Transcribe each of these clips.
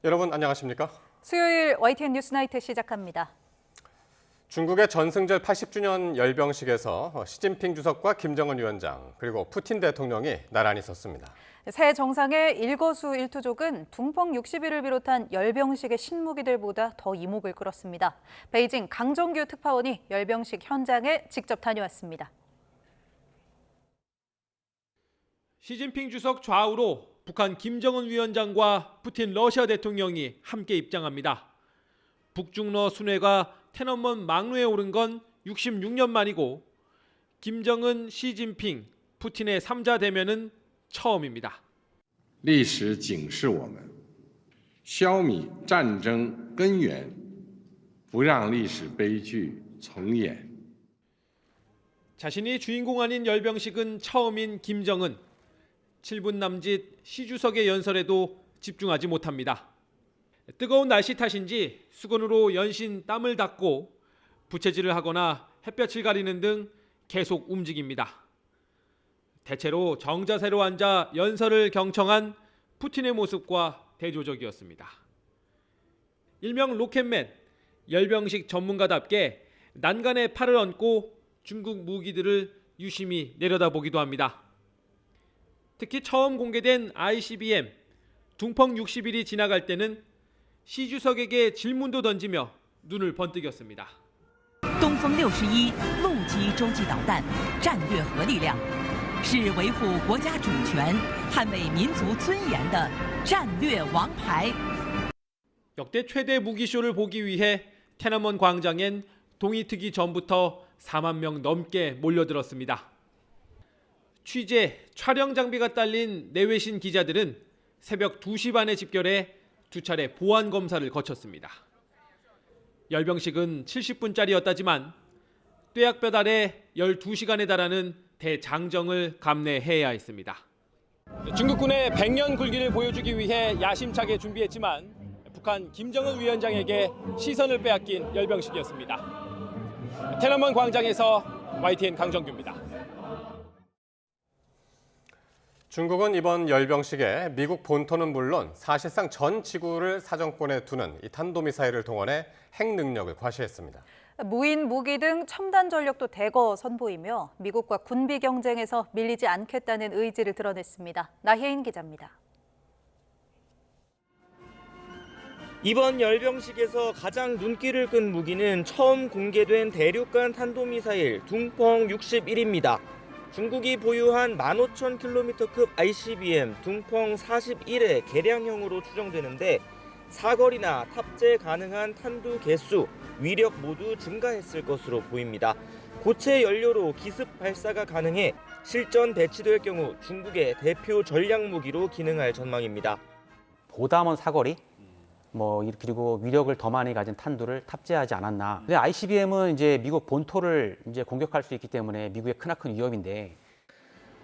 여러분 안녕하십니까? 수요일 YTN 뉴스나이트 시작합니다. 중국의 전승절 80주년 열병식에서 시진핑 주석과 김정은 위원장 그리고 푸틴 대통령이 나란히 섰습니다. 새 정상의 일거수일투족은 둥펑 60일을 비롯한 열병식의 신무기들보다 더 이목을 끌었습니다. 베이징 강정규 특파원이 열병식 현장에 직접 다녀왔습니다. 시진핑 주석 좌우로 북한 김정은 위원장과 푸틴 러시아 대통령이 함께 입장합니다. 북중러 순회가天安门 막루에 오른 건 66년 만이고 김정은, 시진핑, 푸틴의 3자 대면은 처음입니다. 历史警示我们消弭战争根源不让历史悲剧重演 자신이 주인공 아닌 열병식은 처음인 김정은. 7분 남짓 시 주석의 연설에도 집중하지 못합니다. 뜨거운 날씨 탓인지 수건으로 연신 땀을 닦고 부채질을 하거나 햇볕을 가리는 등 계속 움직입니다. 대체로 정자세로 앉아 연설을 경청한 푸틴의 모습과 대조적이었습니다. 일명 로켓맨, 열병식 전문가답게 난간에 팔을 얹고 중국 무기들을 유심히 내려다보기도 합니다. 특히 처음 공개된 ICBM 둥펑 60일이 지나갈 때는 시 주석에게 질문도 던지며 눈을 번뜩였습니다. 东风61陆基洲际导弹战略核力量是维护国家主权、捍卫民族尊严的战略王牌。 역대 최대 무기쇼를 보기 위해天安门 광장엔 동이 트기 전부터 4만 명 넘게 몰려들었습니다. 취재, 촬영 장비가 딸린 내외신 기자들은 새벽 2시 반에 집결해 2차례 보안 검사를 거쳤습니다. 열병식은 70분짜리였다지만 뙤약볕 아래 12시간에 달하는 대장정을 감내해야 했습니다. 중국군의 100년 굴기를 보여주기 위해 야심차게 준비했지만 북한 김정은 위원장에게 시선을 빼앗긴 열병식이었습니다.天安门 광장에서 YTN 강정규입니다. 중국은 이번 열병식에 미국 본토는 물론 사실상 전 지구를 사정권에 두는 이 탄도미사일을 동원해 핵 능력을 과시했습니다. 무인 무기 등 첨단 전력도 대거 선보이며 미국과 군비 경쟁에서 밀리지 않겠다는 의지를 드러냈습니다. 나혜인 기자입니다. 이번 열병식에서 가장 눈길을 끈 무기는 처음 공개된 대륙간 탄도미사일 둥펑 61입니다. 중국이 보유한 15,000km급 ICBM 둥펑 41의 개량형으로 추정되는데 사거리나 탑재 가능한 탄두 개수, 위력 모두 증가했을 것으로 보입니다. 고체 연료로 기습 발사가 가능해 실전 배치될 경우 중국의 대표 전략 무기로 기능할 전망입니다. 보다 먼 사거리, 그리고 위력을 더 많이 가진 탄두를 탑재하지 않았나. 근데 ICBM은 이제 미국 본토를 이제 공격할 수 있기 때문에 미국의 크나큰 위협인데.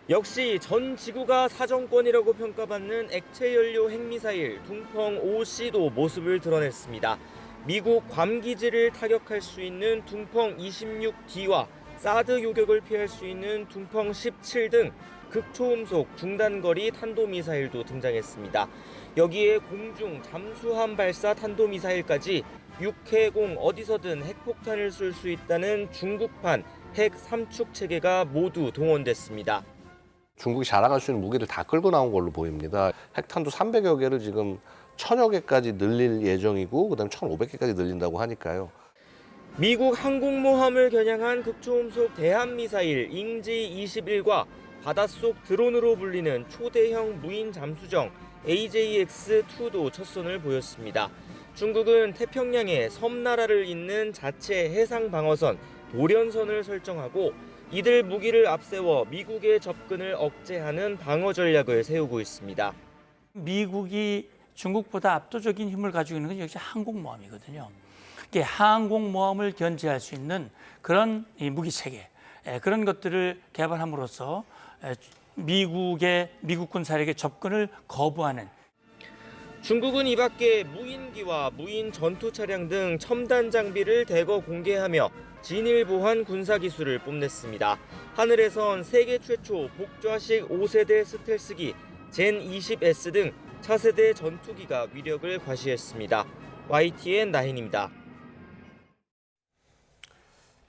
역시 전 지구가 사정권이라고 평가받는 액체 연료 핵미사일 둥펑 5C도 모습을 드러냈습니다. 미국 괌 기지를 타격할 수 있는 둥펑 26D와 사드 요격을 피할 수 있는 둥펑 17 등 극초음속 중단거리 탄도미사일도 등장했습니다. 여기에 공중 잠수함 발사 탄도미사일까지 육해공 어디서든 핵폭탄을 쏠 수 있다는 중국판 핵 3축 체계가 모두 동원됐습니다. 중국이 자랑할 수 있는 무기를 다 끌고 나온 걸로 보입니다. 핵탄두 300여 개를 지금 1000여 개까지 늘릴 예정이고 그다음에 1500개까지 늘린다고 하니까요. 미국 항공모함을 겨냥한 극초음속 대함미사일 잉지-21과 바닷속 드론으로 불리는 초대형 무인 잠수정 AJX-2도 첫 선을 보였습니다. 중국은 태평양에 섬나라를 잇는 자체 해상 방어선 도련선을 설정하고 이들 무기를 앞세워 미국의 접근을 억제하는 방어 전략을 세우고 있습니다. 미국이 중국보다 압도적인 힘을 가지고 있는 건 역시 항공모함이거든요. 항공모함을 견제할 수 있는 그런 무기 체계, 그런 것들을 개발함으로써 미국군 사력의 접근을 거부하는. 중국은 이 밖에 무인기와 무인 전투 차량 등 첨단 장비를 대거 공개하며 진일보한 군사기술을 뽐냈습니다. 하늘에선 세계 최초 복좌식 5세대 스텔스기 젠20S 등 차세대 전투기가 위력을 과시했습니다. YTN 나인입니다.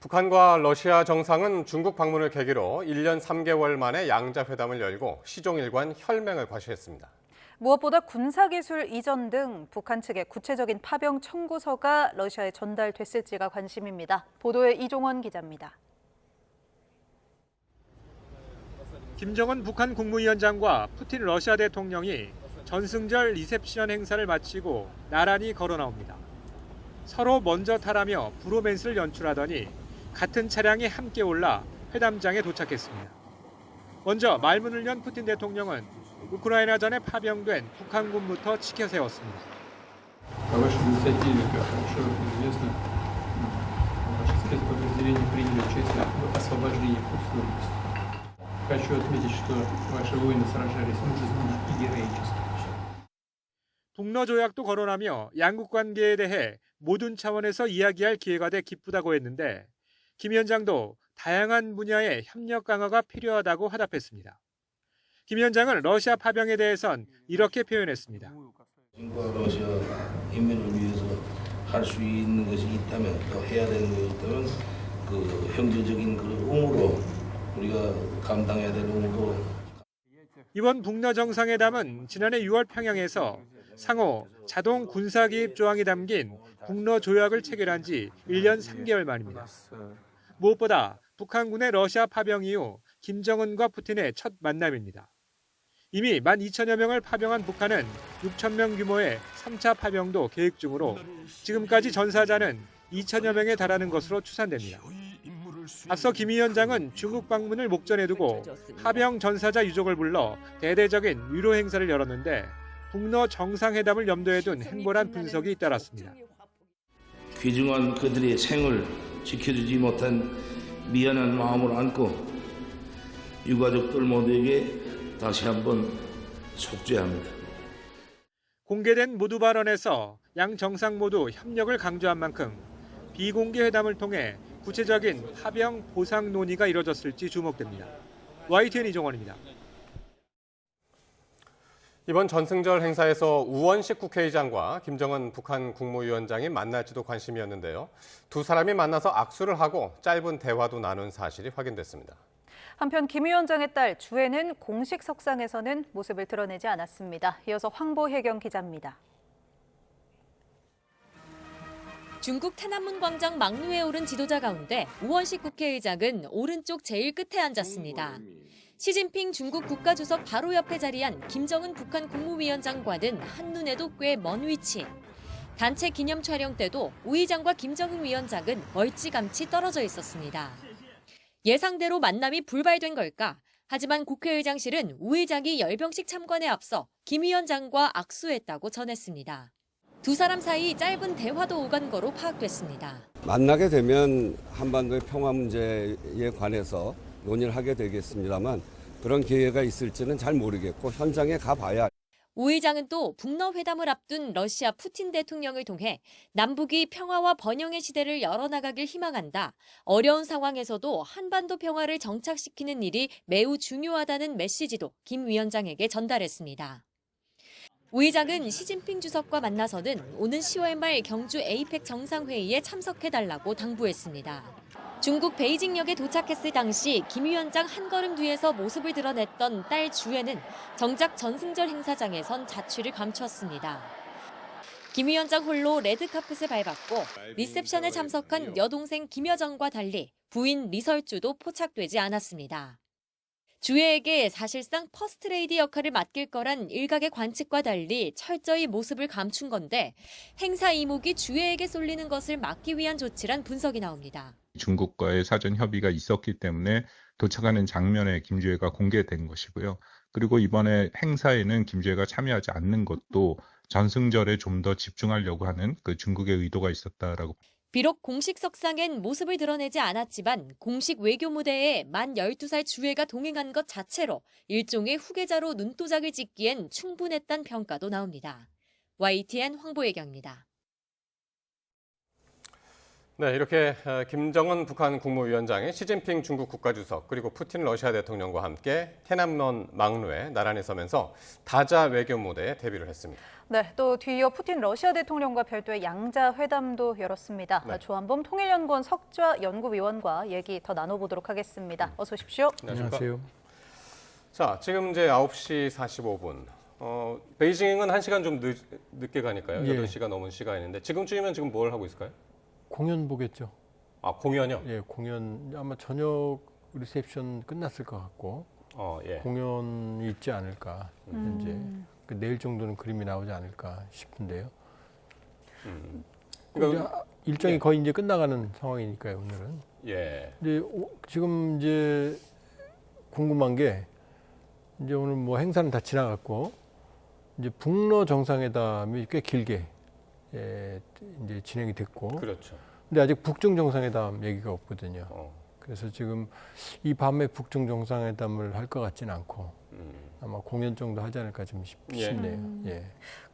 북한과 러시아 정상은 중국 방문을 계기로 1년 3개월 만에 양자회담을 열고 시종일관 혈맹을 과시했습니다. 무엇보다 군사기술 이전 등 북한 측의 구체적인 파병 청구서가 러시아에 전달됐을지가 관심입니다. 보도에 이종원 기자입니다. 김정은 북한 국무위원장과 푸틴 러시아 대통령이 전승절 리셉션 행사를 마치고 나란히 걸어 나옵니다. 서로 먼저 타라며 브로맨스를 연출하더니 같은 차량에 함께 올라 회담장에 도착했습니다. 먼저 말문을 연 푸틴 대통령은 우크라이나전에 파병된 북한군부터 치켜 세웠습니다. 북러 조약도 거론하며 양국 관계에 대해 모든 차원에서 이야기할 기회가 돼 기쁘다고 했는데 김 위원장도 다양한 분야의 협력 강화가 필요하다고 화답했습니다. 김 위원장은 러시아 파병에 대해선 이렇게 표현했습니다. 중국과 러시아 인민을 위해서 할 수 있는 것이 있다면 또 해야 되는 것이 있다면 그 형제적인 그 의무로 우리가 감당해야 될 의무로. 이번 북러 정상회담은 지난해 6월 평양에서 상호 자동 군사 개입 조항이 담긴 북러 조약을 체결한 지 1년 3개월 만입니다. 무엇보다 북한군의 러시아 파병 이후 김정은과 푸틴의 첫 만남입니다. 이미 12,000여 명을 파병한 북한은 6,000명 규모의 3차 파병도 계획 중으로 지금까지 전사자는 2,000여 명에 달하는 것으로 추산됩니다. 앞서 김 위원장은 중국 방문을 목전에 두고 파병 전사자 유족을 불러 대대적인 위로 행사를 열었는데 북러 정상회담을 염두에 둔 행보란 분석이 잇따랐습니다. 귀중한 그들의 생을 지켜주지 못한 미안한 마음을 안고 유가족들 모두에게 다시 한번 속죄합니다. 공개된 모두 발언에서 양 정상 모두 협력을 강조한 만큼 비공개 회담을 통해 구체적인 파병 보상 논의가 이뤄졌을지 주목됩니다. YTN 이종원입니다. 이번 전승절 행사에서 우원식 국회의장과 김정은 북한 국무위원장이 만날지도 관심이었는데요. 두 사람이 만나서 악수를 하고 짧은 대화도 나눈 사실이 확인됐습니다. 한편 김 위원장의 딸 주애는 공식 석상에서는 모습을 드러내지 않았습니다. 이어서 황보혜경 기자입니다. 중국天安문 광장 막루에 오른 지도자 가운데 우원식 국회의장은 오른쪽 제일 끝에 앉았습니다. 시진핑 중국 국가주석 바로 옆에 자리한 김정은 북한 국무위원장과는 한눈에도 꽤 먼 위치. 단체 기념 촬영 때도 우 의장과 김정은 위원장은 멀찌감치 떨어져 있었습니다. 예상대로 만남이 불발된 걸까? 하지만 국회의장실은 우 의장이 열병식 참관에 앞서 김 위원장과 악수했다고 전했습니다. 두 사람 사이 짧은 대화도 오간 거로 파악됐습니다. 만나게 되면 한반도의 평화 문제에 관해서 논의를 하게 되겠습니다만 그런 기회가 있을지는 잘 모르겠고 현장에 가봐야. 우 의장은 또 북러 회담을 앞둔 러시아 푸틴 대통령을 통해 남북이 평화와 번영의 시대를 열어나가길 희망한다. 어려운 상황에서도 한반도 평화를 정착시키는 일이 매우 중요하다는 메시지도 김 위원장에게 전달했습니다. 우 의장은 시진핑 주석과 만나서는 오는 10월 말 경주 에이펙 정상회의에 참석해달라고 당부했습니다. 중국 베이징역에 도착했을 당시 김 위원장 한 걸음 뒤에서 모습을 드러냈던 딸 주애는 정작 전승절 행사장에선 자취를 감췄습니다. 김 위원장 홀로 레드카펫을 밟았고 리셉션에 참석한 여동생 김여정과 달리 부인 리설주도 포착되지 않았습니다. 주애에게 사실상 퍼스트레이디 역할을 맡길 거란 일각의 관측과 달리 철저히 모습을 감춘 건데 행사 이목이 주애에게 쏠리는 것을 막기 위한 조치란 분석이 나옵니다. 중국과의 사전 협의가 있었기 때문에 도착하는 장면에 김주애가 공개된 것이고요. 그리고 이번에 행사에는 김주애가 참여하지 않는 것도 전승절에 좀 더 집중하려고 하는 그 중국의 의도가 있었다라고. 비록 공식 석상엔 모습을 드러내지 않았지만 공식 외교 무대에 만 12살 주애가 동행한 것 자체로 일종의 후계자로 눈도장을 찍기엔 충분했단 평가도 나옵니다. YTN 황보혜경입니다. 네, 이렇게 김정은 북한 국무위원장이 시진핑 중국 국가주석 그리고 푸틴 러시아 대통령과 함께 테남먼 막루에 나란히 서면서 다자 외교 무대에 데뷔를 했습니다. 네, 또 뒤이어 푸틴 러시아 대통령과 별도의 양자 회담도 열었습니다. 네. 조한범 통일연구원 석좌 연구위원과 얘기 더 나눠보도록 하겠습니다. 어서 오십시오. 안녕하세요. 자, 지금 이제 9시 45분. 베이징은 1시간 좀 늦게 가니까요. 예. 8시가 넘은 시간인데 지금쯤이면 지금 뭘 하고 있을까요? 공연 보겠죠. 아, 공연이요? 예, 공연 아마 저녁 리셉션 끝났을 것 같고 예. 공연이 있지 않을까 현재 내일 정도는 그림이 나오지 않을까 싶은데요. 그러니까 일정이 예. 거의 이제 끝나가는 상황이니까요 오늘은. 예. 이제 지금 이제 궁금한 게 이제 오늘 뭐 행사는 다 지나갔고 이제 북러 정상회담이 꽤 길게 이제 진행이 됐고. 그렇죠. 근데 아직 북중 정상회담 얘기가 없거든요. 그래서 지금 이 밤에 북중 정상회담을 할 것 같지는 않고 아마 공연 정도 하지 않을까 좀 싶네요. 예.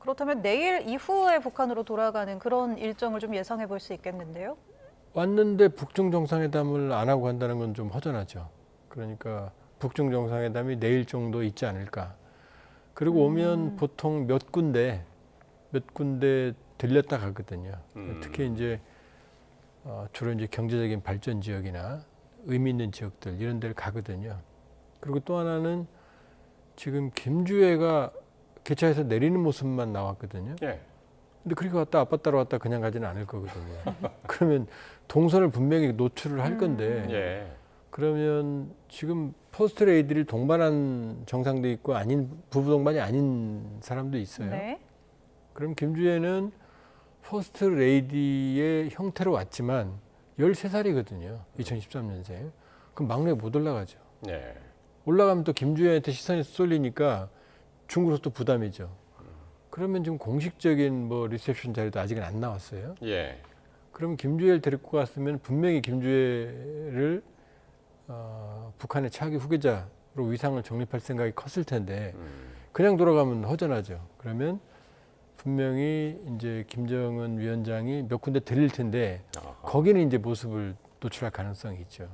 그렇다면 내일 이후에 북한으로 돌아가는 그런 일정을 좀 예상해 볼 수 있겠는데요? 왔는데 북중 정상회담을 안 하고 간다는 건 좀 허전하죠. 그러니까 북중 정상회담이 내일 정도 있지 않을까. 그리고 오면 보통 몇 군데 들렸다 가거든요. 특히 이제 주로 이제 경제적인 발전 지역이나 의미 있는 지역들 이런 데를 가거든요. 그리고 또 하나는 지금 김주애가 개차에서 내리는 모습만 나왔거든요. 예. 근데 그렇게 왔다 아빠 따라 왔다 그냥 가지는 않을 거거든요. 그러면 동선을 분명히 노출을 할 건데 예. 그러면 지금 퍼스트 레이디를 동반한 정상도 있고 아닌 부부 동반이 아닌 사람도 있어요. 네. 그럼 김주애는 퍼스트 레이디의 형태로 왔지만 13살이거든요. 2013년생. 그럼 막내에 못 올라가죠. 예. 올라가면 또 김주애한테 시선이 쏠리니까 중국으로서 또 부담이죠. 그러면 지금 공식적인 뭐 리셉션 자리도 아직은 안 나왔어요. 예. 그러면 김주애를 데리고 갔으면 분명히 김주애를 북한의 차기 후계자로 위상을 정립할 생각이 컸을 텐데 그냥 돌아가면 허전하죠. 그러면 분명히 이제 김정은 위원장이 몇 군데 들릴 텐데 거기는 이제 모습을 노출할 가능성이 있죠.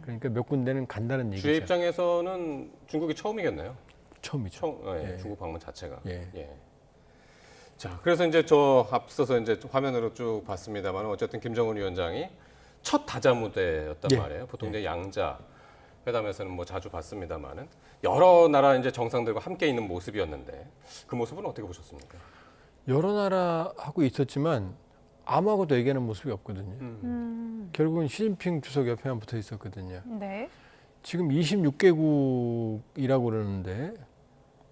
그러니까 몇 군데는 간다는 얘기죠. 주의 입장에서는 중국이 처음이겠네요. 처음이죠. 예. 중국 방문 자체가. 예. 예. 자, 그래서 이제 저 앞서서 이제 화면으로 쭉 봤습니다만 어쨌든 김정은 위원장이 첫 다자 무대였단 예. 말이에요. 보통 이제 양자 회담에서는 뭐 자주 봤습니다만은 여러 나라 이제 정상들과 함께 있는 모습이었는데 그 모습은 어떻게 보셨습니까? 여러 나라 하고 있었지만 아무하고도 얘기하는 모습이 없거든요. 결국은 시진핑 주석 옆에만 붙어 있었거든요. 네. 지금 26개국이라고 그러는데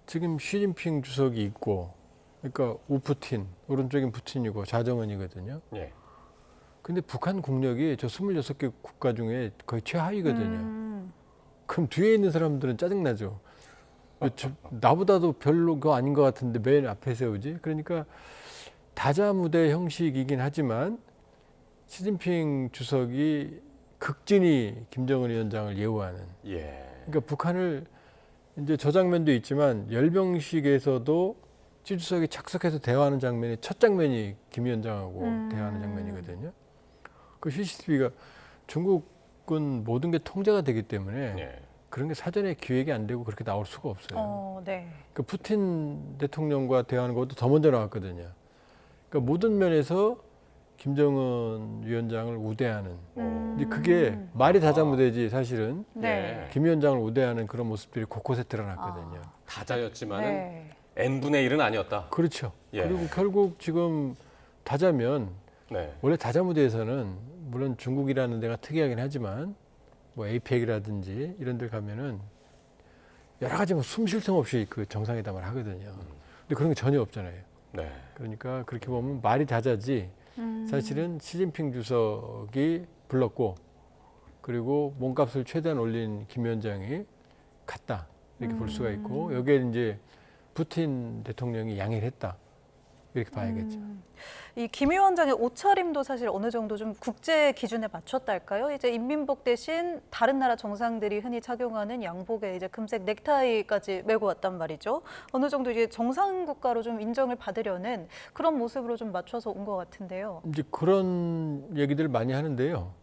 지금 시진핑 주석이 있고 그러니까 우푸틴, 오른쪽인 푸틴이고 좌정은이거든요. 예. 근데 북한 국력이 저 26개 국가 중에 거의 최하위거든요. 그럼 뒤에 있는 사람들은 짜증나죠. 나보다도 별로 그거 아닌 것 같은데 맨 앞에 세우지? 그러니까 다자 무대 형식이긴 하지만 시진핑 주석이 극진히 김정은 위원장을 예우하는. 예. 그러니까 북한을 이제 저 장면도 있지만 열병식에서도 시 주석이 착석해서 대화하는 장면이 첫 장면이 김 위원장하고 대화하는 장면이거든요. 그 CCTV가 중국은 모든 게 통제가 되기 때문에 예. 그런 게 사전에 기획이 안 되고 그렇게 나올 수가 없어요. 네. 그 푸틴 대통령과 대화하는 것도 더 먼저 나왔거든요. 그러니까 모든 면에서 김정은 위원장을 우대하는. 근데 그게 말이 다자무대지 사실은 네. 김 위원장을 우대하는 그런 모습들이 곳곳에 드러났거든요. 다자였지만은 네. n분의 1은 아니었다. 그렇죠. 예. 그리고 결국 지금 다자면 네. 원래 다자무대에서는 물론 중국이라는 데가 특이하긴 하지만 뭐 APEC이라든지 이런 데 가면은 여러 가지 뭐 숨 쉴 틈 없이 그 정상회담을 하거든요. 근데 그런 게 전혀 없잖아요. 네. 그러니까 그렇게 보면 말이 다자지 사실은 시진핑 주석이 불렀고 그리고 몸값을 최대한 올린 김 위원장이 갔다 이렇게 볼 수가 있고 여기에 이제 푸틴 대통령이 양해를 했다 이렇게 봐야겠죠. 이 김 위원장의 옷차림도 사실 어느 정도 좀 국제 기준에 맞췄달까요? 이제 인민복 대신 다른 나라 정상들이 흔히 착용하는 양복에 이제 금색 넥타이까지 메고 왔단 말이죠. 어느 정도 이제 정상 국가로 좀 인정을 받으려는 그런 모습으로 좀 맞춰서 온 것 같은데요. 이제 그런 얘기들 많이 하는데요.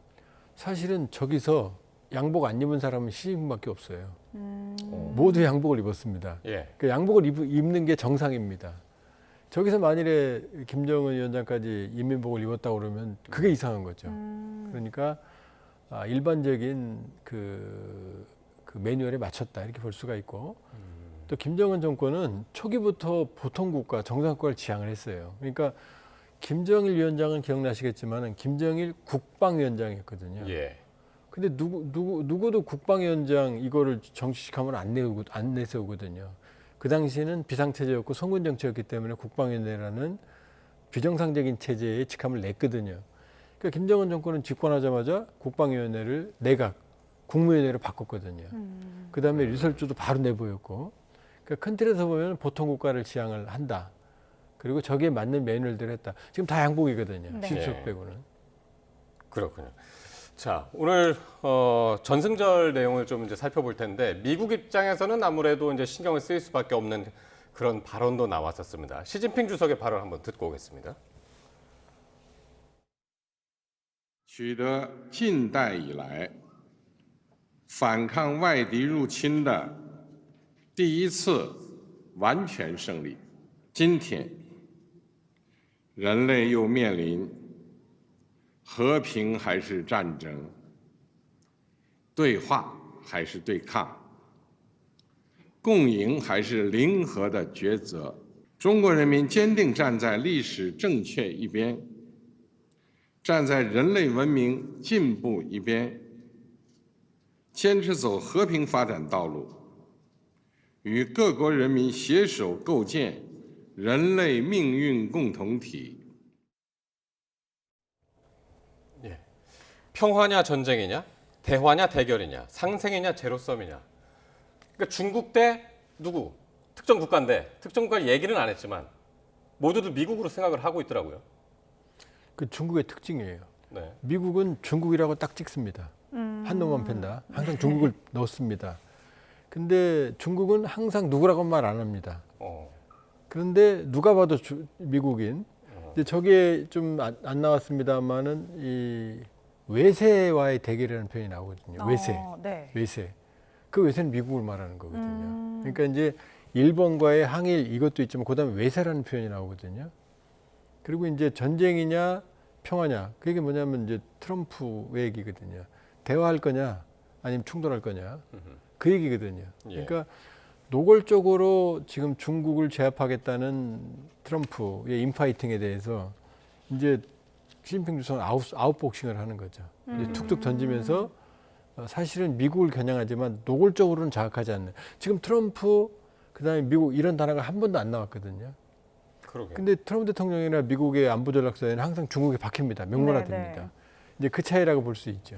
사실은 저기서 양복 안 입은 사람은 시진핑밖에 없어요. 모두 양복을 입었습니다. 예. 그 양복을 입는 게 정상입니다. 저기서 만일에 김정은 위원장까지 인민복을 입었다고 그러면 그게 이상한 거죠. 그러니까 일반적인 그 매뉴얼에 맞췄다 이렇게 볼 수가 있고 또 김정은 정권은 초기부터 보통국가, 정상국가를 지향을 했어요. 그러니까 김정일 위원장은 기억나시겠지만 김정일 국방위원장이었거든요. 예. 근데 누구도 국방위원장 이거를 정치직함을 안 내세우거든요. 그 당시에는 비상체제였고 성군정치였기 때문에 국방위원회라는 비정상적인 체제에 직함을 냈거든요. 그러니까 김정은 정권은 집권하자마자 국방위원회를 내각, 국무위원회로 바꿨거든요. 그다음에 리설주도 바로 내보였고 그러니까 큰 틀에서 보면 보통국가를 지향을 한다. 그리고 저기에 맞는 매뉴얼대로 했다. 지금 다 양복이거든요. 네. 시수석 빼고는. 그렇군요. 자, 오늘 전승절 내용을 좀 이제 살펴볼 텐데 미국 입장에서는 아무래도 이제 신경을 쓰일 수밖에 없는 그런 발언도 나왔었습니다. 시진핑 주석의 발언 한번 듣고 오겠습니다. 取得近代以来反抗外敌入侵的第一次完全胜利。今天，人类又面临和平还是战争、对话还是对抗、共赢还是零和的抉择。中国人民坚定站在历史正确一边，站在人类文明进步一边，坚持走和平发展道路，与各国人民携手构建人类命运共同体。 평화냐 전쟁이냐, 대화냐 대결이냐, 상생이냐 제로섬이냐. 그러니까 중국 대 누구, 특정 국가인데 특정 국가 얘기는 안 했지만 모두들 미국으로 생각을 하고 있더라고요. 그 중국의 특징이에요. 네. 미국은 중국이라고 딱 찍습니다. 한 놈만 팬다. 항상 중국을 넣습니다. 근데 중국은 항상 누구라고 말 안 합니다. 그런데 누가 봐도 미국인. 이제 저게 좀 안 나왔습니다만은 이 외세와의 대결이라는 표현이 나오거든요. 외세. 네. 외세. 그 외세는 미국을 말하는 거거든요. 그러니까 이제 일본과의 항일 이것도 있지만 그다음에 외세라는 표현이 나오거든요. 그리고 이제 전쟁이냐 평화냐. 그게 뭐냐면 이제 트럼프 얘기거든요. 대화할 거냐 아니면 충돌할 거냐. 그 얘기거든요. 그러니까 노골적으로 지금 중국을 제압하겠다는 트럼프의 인파이팅에 대해서 이제 시진핑 주석은 아웃복싱을 하는 거죠. 이제 툭툭 던지면서 사실은 미국을 겨냥하지만 노골적으로는 자극하지 않는. 지금 트럼프 그다음에 미국 이런 단어가 한 번도 안 나왔거든요. 그러게요. 근데 트럼프 대통령이나 미국의 안보 전략서에는 항상 중국에 박힙니다. 명문화됩니다. 이제 그 차이라고 볼 수 있죠.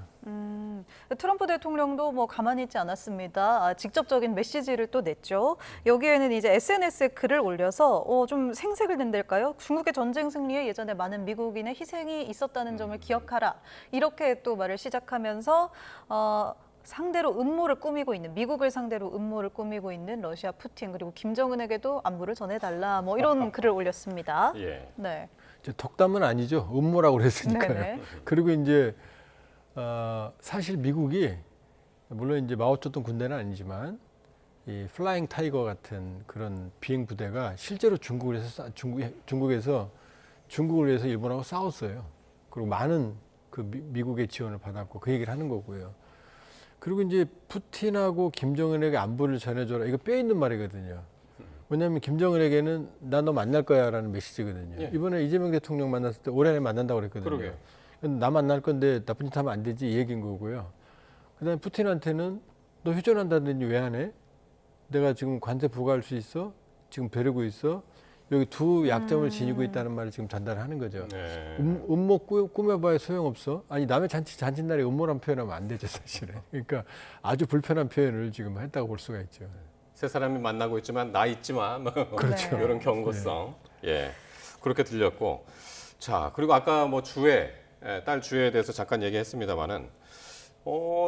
트럼프 대통령도 뭐 가만히 있지 않았습니다. 직접적인 메시지를 또 냈죠. 여기에는 이제 SNS에 글을 올려서 좀 생색을 낸달까요? 중국의 전쟁 승리에 예전에 많은 미국인의 희생이 있었다는 점을 기억하라. 이렇게 또 말을 시작하면서 상대로 음모를 꾸미고 있는, 미국을 상대로 음모를 꾸미고 있는 러시아 푸틴 그리고 김정은에게도 안부를 전해달라. 뭐 이런 글을 올렸습니다. 예. 네. 덕담은 아니죠. 음모라고 그랬으니까요. 네네. 그리고 이제 사실 미국이 물론 이제 마오쩌둥 군대는 아니지만 이 플라잉 타이거 같은 그런 비행 부대가 실제로 중국에서 중국을 위해서 일본하고 싸웠어요. 그리고 많은 그 미국의 지원을 받았고 그 얘기를 하는 거고요. 그리고 이제 푸틴하고 김정은에게 안부를 전해줘라. 이거 뼈 있는 말이거든요. 왜냐하면 김정은에게는 나 너 만날 거야라는 메시지거든요. 예. 이번에 이재명 대통령 만났을 때 올해 안에 만난다고 그랬거든요. 그러게요. 나 만날 건데 나쁜 짓 하면 안 되지 이 얘기인 거고요. 그다음에 푸틴한테는 너 휴전한다든지 왜 안 해? 내가 지금 관세 부과할 수 있어? 지금 벼르고 있어? 여기 두 약점을 지니고 있다는 말을 지금 전달하는 거죠. 네. 음모 꾸며봐야 소용없어? 아니 남의 잔칫날에 음모란 표현하면 안 되죠 사실은. 그러니까 아주 불편한 표현을 지금 했다고 볼 수가 있죠. 세 사람이 만나고 있지만 나 있지 마. 뭐 그렇죠. 이런 경고성. 예. 그렇게 들렸고, 자 그리고 아까 뭐 주회, 딸 주회에 대해서 잠깐 얘기했습니다만은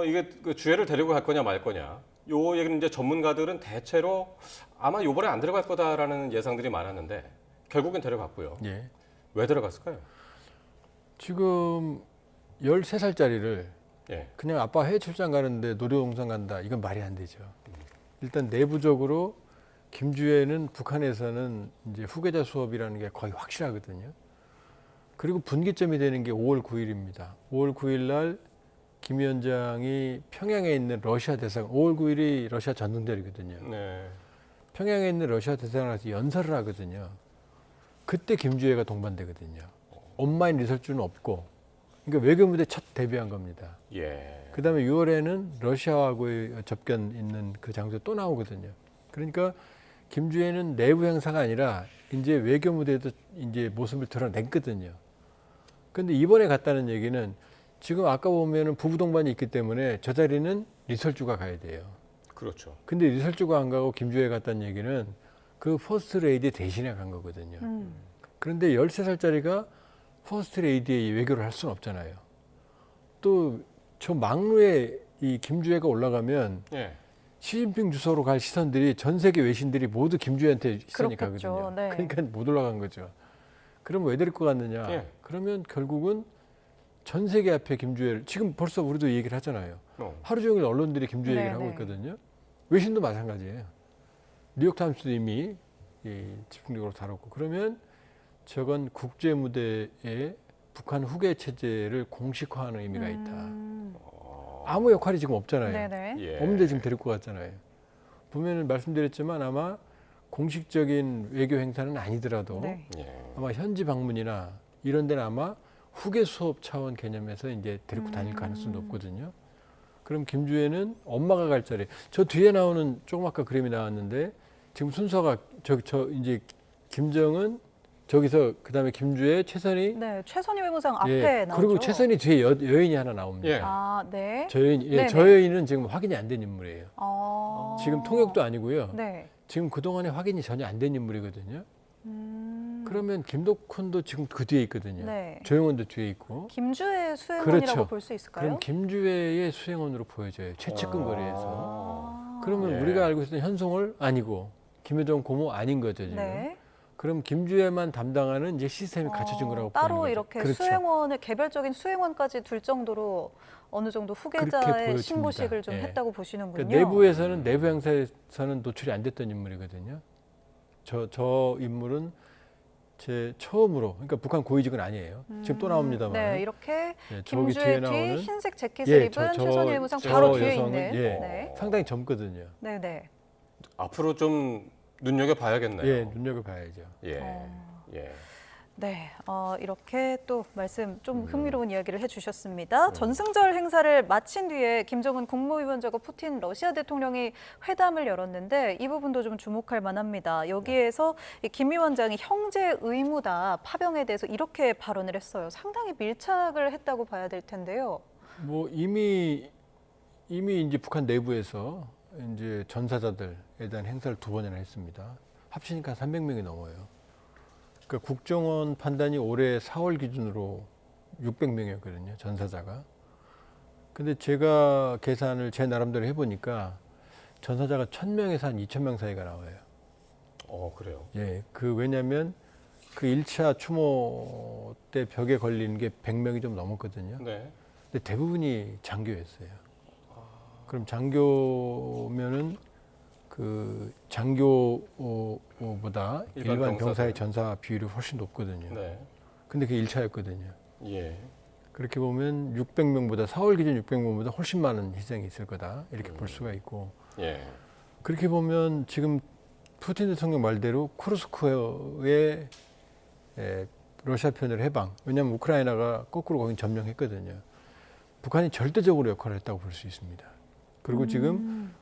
이게 그 주회를 데리고 갈 거냐 말 거냐. 요 얘기는 이제 전문가들은 대체로 아마 요번에 안 들어갈 거다라는 예상들이 많았는데 결국엔 데려갔고요. 예. 왜 데려갔을까요? 지금 13살짜리를 예. 그냥 아빠 해외 출장 가는데 놀이동산 간다. 이건 말이 안 되죠. 일단 내부적으로 김주혜는 북한에서는 이제 후계자 수업이라는 게 거의 확실하거든요. 그리고 분기점이 되는 게 5월 9일입니다. 5월 9일 날 김 위원장이 평양에 있는 러시아 대사관, 5월 9일이 러시아 전승절이거든요. 네. 평양에 있는 러시아 대사관에서 연설을 하거든요. 그때 김주혜가 동반되거든요. 온마인 리설주는 없고, 그러니까 외교무대 첫 데뷔한 겁니다. 예. 그 다음에 6월에는 러시아하고의 접견 있는 그 장소에 또 나오거든요. 그러니까 김주혜는 내부 행사가 아니라 이제 외교무대에도 이제 모습을 드러냈거든요. 근데 이번에 갔다는 얘기는 지금 아까 보면은 부부 동반이 있기 때문에 저 자리는 리설주가 가야 돼요. 그렇죠. 근데 리설주가 안 가고 김주혜 갔다는 얘기는 그 퍼스트 레이디 대신에 간 거거든요. 그런데 13살짜리가 퍼스트 레이디의 외교를 할 수는 없잖아요. 또 저 막루에 이 김주혜가 올라가면 예. 시진핑 주석으로 갈 시선들이 전 세계 외신들이 모두 김주혜한테 시선이 그렇겠죠. 가거든요. 네. 그러니까 못 올라간 거죠. 그럼 왜 데리고 갔느냐? 예. 그러면 결국은 전 세계 앞에 김주혜를, 지금 벌써 우리도 얘기를 하잖아요. 하루 종일 언론들이 김주혜 얘기를 하고 있거든요. 외신도 마찬가지예요. 뉴욕타임스도 이미 집중적으로 다뤘고, 그러면 저건 국제 무대에 북한 후계 체제를 공식화하는 의미가 있다. 아무 역할이 지금 없잖아요. 네네. 예. 없는데 지금 데리고 갔잖아요. 보면은 말씀드렸지만 아마 공식적인 외교 행사는 아니더라도 네. 예. 아마 현지 방문이나 이런 데는 아마 후계 수업 차원 개념에서 이제 데리고 다닐 가능성이 높거든요. 그럼 김주혜는 엄마가 갈 자리. 저 뒤에 나오는 조그맣게 그림이 나왔는데 지금 순서가 저 이제 김정은 저기서 그다음에 김주혜, 최선희. 네, 최선희 외무상 앞에 예, 나오죠. 그리고 최선희 뒤에 여인이 하나 나옵니다. 예. 아, 네. 저 여인, 예, 네네. 저 여인은 지금 확인이 안 된 인물이에요. 아. 지금 통역도 아니고요. 네. 지금 그동안에 확인이 전혀 안 된 인물이거든요. 그러면 김덕훈도 지금 그 뒤에 있거든요. 네. 조영원도 뒤에 있고. 김주혜 수행원이라고 그렇죠. 볼 수 있을까요? 그럼 김주혜의 수행원으로 보여져요. 최측근 거리에서. 그러면 예. 우리가 알고 있었던 현송월 아니고 김여정 고모 아닌 거죠 지금. 네. 그럼 김주혜만 담당하는 이제 시스템이 갖춰진 거라고 따로 보는 거죠. 이렇게 그렇죠. 수행원을 개별적인 수행원까지 둘 정도로 어느 정도 그렇게 후계자의 보여집니다. 신보식을 좀 예. 했다고 보시는군요. 그러니까 내부에서는 내부 행사에서는 노출이 안 됐던 인물이거든요. 저 인물은 제 처음으로, 그러니까 북한 고위직은 아니에요. 지금 또 나옵니다만. 네, 이렇게 예, 저기 김주혜 뒤 나오는 흰색 재킷을 예, 입은 저 최선희 외무상 바로 뒤에 여성은, 있는. 예, 네. 상당히 젊거든요. 네, 네. 앞으로 좀 눈여겨 봐야겠네요. 예, 눈여겨봐야죠. 예. 예. 네, 이렇게 또 말씀 좀 흥미로운 이야기를 해주셨습니다. 전승절 행사를 마친 뒤에 김정은 국무위원장과 푸틴 러시아 대통령이 회담을 열었는데 이 부분도 좀 주목할 만합니다. 여기에서 김 위원장이 형제 의무다 파병에 대해서 이렇게 발언을 했어요. 상당히 밀착을 했다고 봐야 될 텐데요. 뭐 이미 이제 북한 내부에서 이제 전사자들에 대한 행사를 2번이나 했습니다. 합치니까 300명이 넘어요. 그러니까 국정원 판단이 올해 4월 기준으로 600명이었거든요, 전사자가. 근데 제가 계산을 제 나름대로 해보니까 전사자가 1000명에서 한 2000명 사이가 나와요. 그래요? 예, 왜냐면 그 1차 추모 때 벽에 걸리는 게 100명이 좀 넘었거든요. 네. 근데 대부분이 장교였어요. 그럼 장교면은 그 장교보다 일반 병사의 전사 비율이 훨씬 높거든요. 네. 근데 그게 1차였거든요. 예. 그렇게 보면 600명보다 4월 기준 600명보다 훨씬 많은 희생이 있을 거다. 이렇게 볼 수가 있고. 예. 그렇게 보면 지금 푸틴 대통령 말대로 쿠르스크의 러시아 편을 해방. 왜냐하면 우크라이나가 거꾸로 거긴 점령했거든요. 북한이 절대적으로 역할을 했다고 볼 수 있습니다. 그리고 지금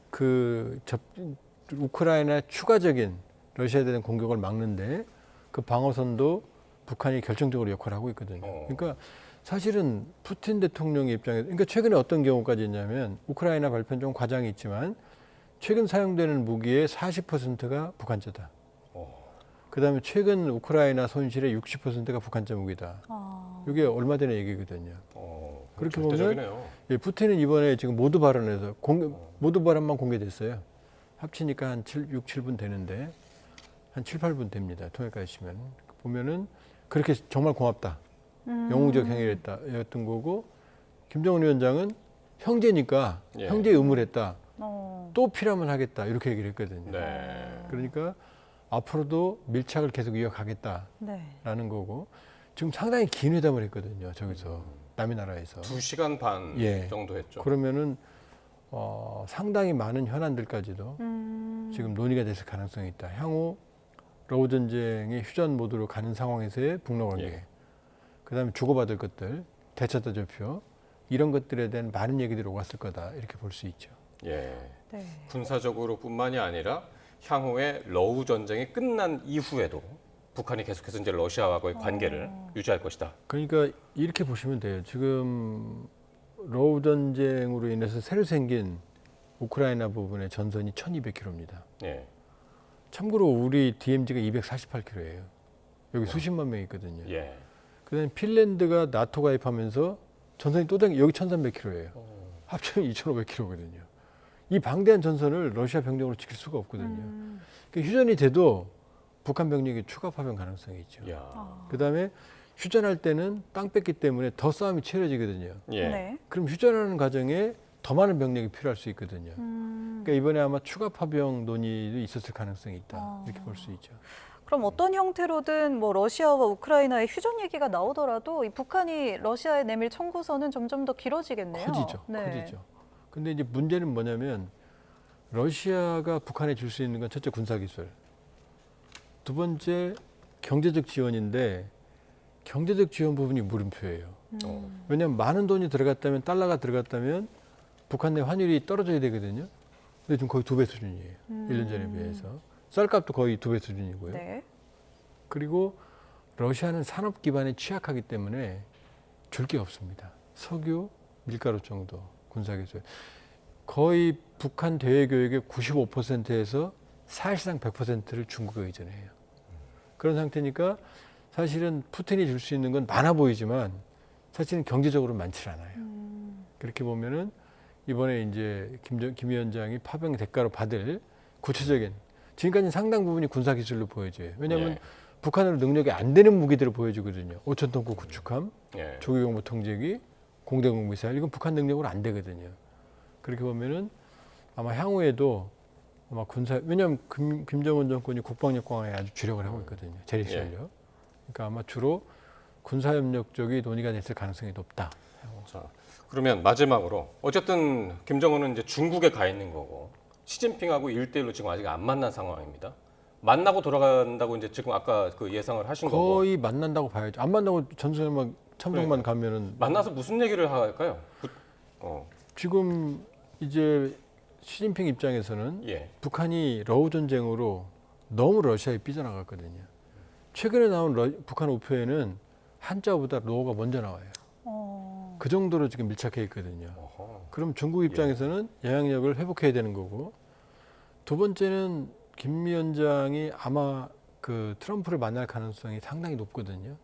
우크라이나 추가적인 러시아에 대한 공격을 막는데 그 방어선도 북한이 결정적으로 역할을 하고 있거든요. 그러니까 사실은 푸틴 대통령의 입장에서, 그러니까 최근에 어떤 경우까지 있냐면 우크라이나 발표는 좀 과장이 있지만 최근 사용되는 무기의 40%가 북한제다. 그다음에 최근 우크라이나 손실의 60%가 북한제 무기다. 이게 얼마 전에 얘기거든요. 그렇게 보면 절대적이네요. 예, 푸틴은 이번에 지금 모두 발언에서 모두 발언만 공개됐어요. 합치니까 한 6, 7분 되는데 한 7, 8분 됩니다. 통역까지 치면 보면은 그렇게 정말 고맙다. 영웅적 행위였던 거고 김정은 위원장은 형제니까 예. 형제 의무를 했다. 또 필요하면 하겠다. 이렇게 얘기를 했거든요. 네. 그러니까 앞으로도 밀착을 계속 이어가겠다라는 거고 지금 상당히 긴 회담을 했거든요. 저기서 남의 나라에서 2시간 반 예. 정도 했죠. 그러면은 상당히 많은 현안들까지도 지금 논의가 됐을 가능성이 있다. 향후 러우 전쟁의 휴전 모드로 가는 상황에서의 북러 관계, 예. 그다음에 주고받을 것들, 대처다 좌표 이런 것들에 대한 많은 얘기들이 오갔을 거다 이렇게 볼 수 있죠. 예. 네. 군사적으로뿐만이 아니라 향후에 러우 전쟁이 끝난 이후에도 북한이 계속해서 이제 러시아와의 관계를 유지할 것이다. 그러니까 이렇게 보시면 돼요. 지금 러우 전쟁으로 인해서 새로 생긴 우크라이나 부분의 전선이 1,200km입니다. 예. 참고로 우리 DMZ가 248km예요. 여기 수십만 명 있거든요. 예. 그다음에 핀란드가 나토 가입하면서 전선이 또 여기 1,300km예요. 합치면 2,500km거든요. 이 방대한 전선을 러시아 병력으로 지킬 수가 없거든요. 그러니까 휴전이 돼도 북한 병력이 추가 파병 가능성이 있죠. 그다음에 휴전할 때는 땅 뺐기 때문에 더 싸움이 치열해지거든요. 예. 네. 그럼 휴전하는 과정에 더 많은 병력이 필요할 수 있거든요. 그러니까 이번에 아마 추가 파병 논의도 있었을 가능성이 있다. 이렇게 볼 수 있죠. 그럼 어떤 형태로든 뭐 러시아와 우크라이나의 휴전 얘기가 나오더라도 이 북한이 러시아에 내밀 청구선은 점점 더 길어지겠네요. 커지죠. 커지죠. 근데 이제 문제는 뭐냐면 러시아가 북한에 줄 수 있는 건 첫째 군사기술, 두 번째 경제적 지원인데 경제적 지원 부분이 물음표예요. 왜냐하면 많은 돈이 들어갔다면 달러가 들어갔다면 북한 내 환율이 떨어져야 되거든요. 근데 지금 거의 2배 수준이에요. 1년 전에 비해서. 쌀값도 거의 2배 수준이고요. 네. 그리고 러시아는 산업 기반에 취약하기 때문에 줄 게 없습니다. 석유, 밀가루 정도, 군사기술. 거의 북한 대외 교육의 95%에서 사실상 100%를 중국에 의존해요. 그런 상태니까 사실은 푸틴이 줄 수 있는 건 많아 보이지만 사실은 경제적으로 많지 않아요. 그렇게 보면은 이번에 이제 김 위원장이 파병 대가로 받을 구체적인 지금까지 상당 부분이 군사기술로 보여져요. 왜냐하면 예. 북한으로 능력이 안 되는 무기들을 보여주거든요. 5,000톤급 구축함, 예. 조기공무 통제기, 공대공 미사일 이건 북한 능력으로 안 되거든요. 그렇게 보면은 아마 향후에도 아마 군사 왜냐하면 김정은 정권이 국방력 강화에 아주 주력을 하고 있거든요. 재래시전력. 그러니까 아마 주로 군사협력 쪽이 논의가 됐을 가능성이 높다. 자, 그러면 마지막으로 어쨌든 김정은은 이제 중국에 가 있는 거고 시진핑하고 1대1로 지금 아직 안 만난 상황입니다. 만나고 돌아간다고 이제 지금 아까 그 예상을 하신 거고 거의 만난다고 봐야죠. 안 만나고 전술만 참석만 가면은 만나서 무슨 얘기를 할까요? 지금 이제 시진핑 입장에서는 예. 북한이 러우 전쟁으로 너무 러시아에 삐져나갔거든요. 최근에 나온 북한 우표에는 한자보다 러우가 먼저 나와요. 그 정도로 지금 밀착해 있거든요. 그럼 중국 입장에서는 영향력을 회복해야 되는 거고, 두 번째는 김 위원장이 아마 그 트럼프를 만날 가능성이 상당히 높거든요.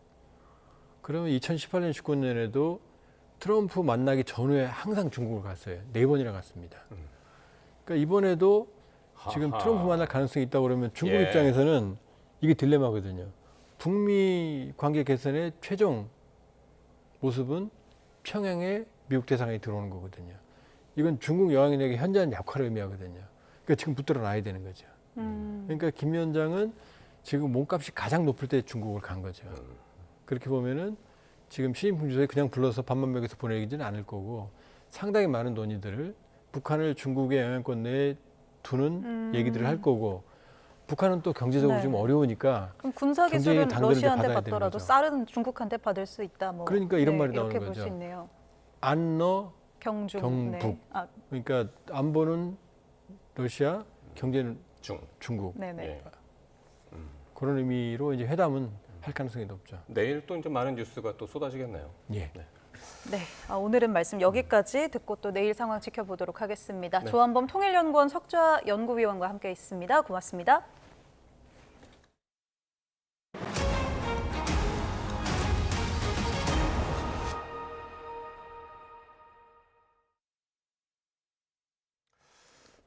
그러면 2018년, 19년에도 트럼프 만나기 전후에 항상 중국을 갔어요. 4번이나 갔습니다. 그러니까 이번에도 지금 트럼프 만날 가능성이 있다고 그러면 중국 예. 입장에서는 이게 딜레마거든요. 북미 관계 개선의 최종 모습은 평양에 미국 대사관이 들어오는 거거든요. 이건 중국 영향력의 현저한 약화를 의미하거든요. 그러니까 지금 붙들어 놔야 되는 거죠. 그러니까 김 위원장은 지금 몸값이 가장 높을 때 중국을 간 거죠. 그렇게 보면은 지금 시진핑 주석이 그냥 불러서 밥만 먹여서 보내기는 않을 거고 상당히 많은 논의들을 북한을 중국의 영향권 내에 두는 얘기들을 할 거고 북한은 또 경제적으로 네. 좀 어려우니까 그럼 군사기술은 경제에 당근을 러시아한테 받아야 되는 받더라도 거죠. 쌀은 중국한테 받을 수 있다. 뭐. 그러니까 이런 말이 이렇게 나오는 볼 수 거죠. 있네요. 안러 경중, 경북. 네. 그러니까 안보는 러시아, 경제는 중국. 네네. 예. 그런 의미로 이제 회담은 할 가능성이 높죠. 내일 또 이제 많은 뉴스가 또 쏟아지겠네요. 예. 네, 오늘은 말씀 여기까지 듣고 또 내일 상황 지켜보도록 하겠습니다. 네. 조한범 통일연구원 석좌 연구위원과 함께 있습니다. 고맙습니다.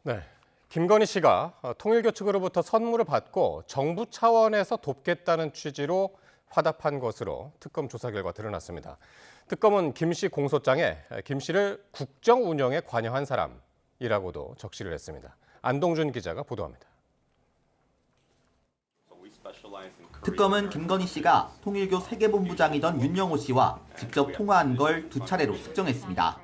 네, 김건희 씨가 통일교 측으로부터 선물을 받고 정부 차원에서 돕겠다는 취지로 화답한 것으로 특검 조사 결과 드러났습니다. 특검은 김 씨 공소장에 김 씨를 국정 운영에 관여한 사람이라고도 적시를 했습니다. 안동준 기자가 보도합니다. 특검은 김건희 씨가 통일교 세계본부장이던 윤영호 씨와 직접 통화한 걸 2차례로 특정했습니다.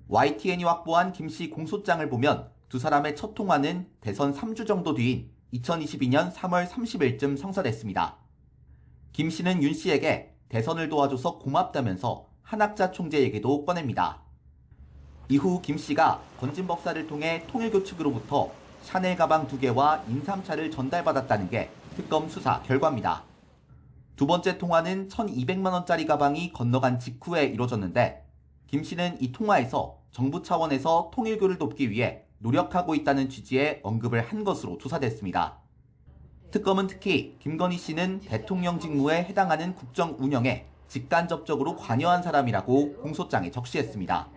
YTN이 확보한 김 씨 공소장을 보면 두 사람의 첫 통화는 대선 3주 정도 뒤인 2022년 3월 30일쯤 성사됐습니다. 김 씨는 윤 씨에게 대선을 도와줘서 고맙다면서 한학자 총재에게도 꺼냅니다. 이후 김 씨가 건진법사를 통해 통일교 측으로부터 샤넬 가방 2개와 인삼차를 전달받았다는 게 특검 수사 결과입니다. 두 번째 통화는 1,200만 원짜리 가방이 건너간 직후에 이뤄졌는데 김 씨는 이 통화에서 정부 차원에서 통일교를 돕기 위해 노력하고 있다는 취지의 언급을 한 것으로 조사됐습니다. 특검은 특히 김건희 씨는 대통령 직무에 해당하는 국정 운영에 직간접적으로 관여한 사람이라고 공소장에 적시했습니다.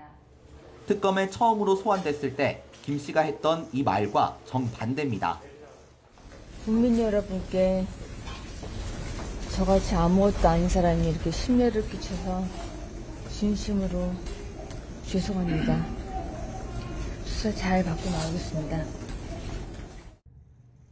특검에 처음으로 소환됐을 때 김 씨가 했던 이 말과 정반대입니다. 국민 여러분께 저같이 아무것도 아닌 사람이 이렇게 심려를 끼쳐서 진심으로 죄송합니다. 수사 잘 받고 나오겠습니다.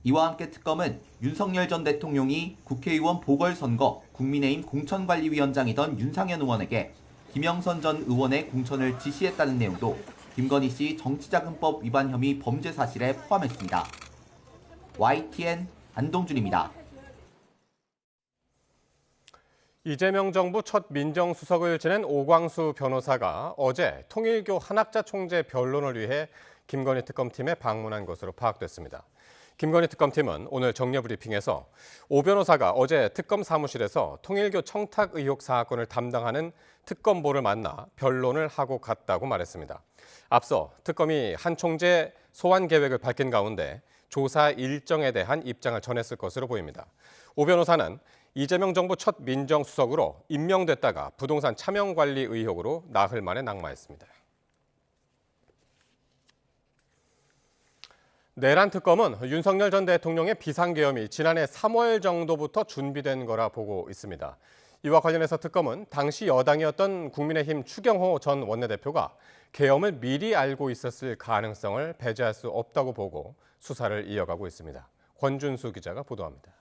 이와 함께 특검은 윤석열 전 대통령이 국회의원 보궐선거 국민의힘 공천관리위원장이던 윤상현 의원에게 김영선 전 의원의 공천을 지시했다는 내용도 김건희 씨 정치자금법 위반 혐의 범죄 사실에 포함했습니다. YTN 안동준입니다. 이재명 정부 첫 민정수석을 지낸 오광수 변호사가 어제 통일교 한학자 총재 변론을 위해 김건희 특검팀에 방문한 것으로 파악됐습니다. 김건희 특검팀은 오늘 정례 브리핑에서 오 변호사가 어제 특검 사무실에서 통일교 청탁 의혹 사건을 담당하는 특검보를 만나 변론을 하고 갔다고 말했습니다. 앞서 특검이 한 총재 소환 계획을 밝힌 가운데 조사 일정에 대한 입장을 전했을 것으로 보입니다. 오 변호사는 이재명 정부 첫 민정수석으로 임명됐다가 부동산 차명관리 의혹으로 나흘 만에 낙마했습니다. 내란 특검은 윤석열 전 대통령의 비상계엄이 지난해 3월 정도부터 준비된 거라 보고 있습니다. 이와 관련해서 특검은 당시 여당이었던 국민의힘 추경호 전 원내대표가 계엄을 미리 알고 있었을 가능성을 배제할 수 없다고 보고 수사를 이어가고 있습니다. 권준수 기자가 보도합니다.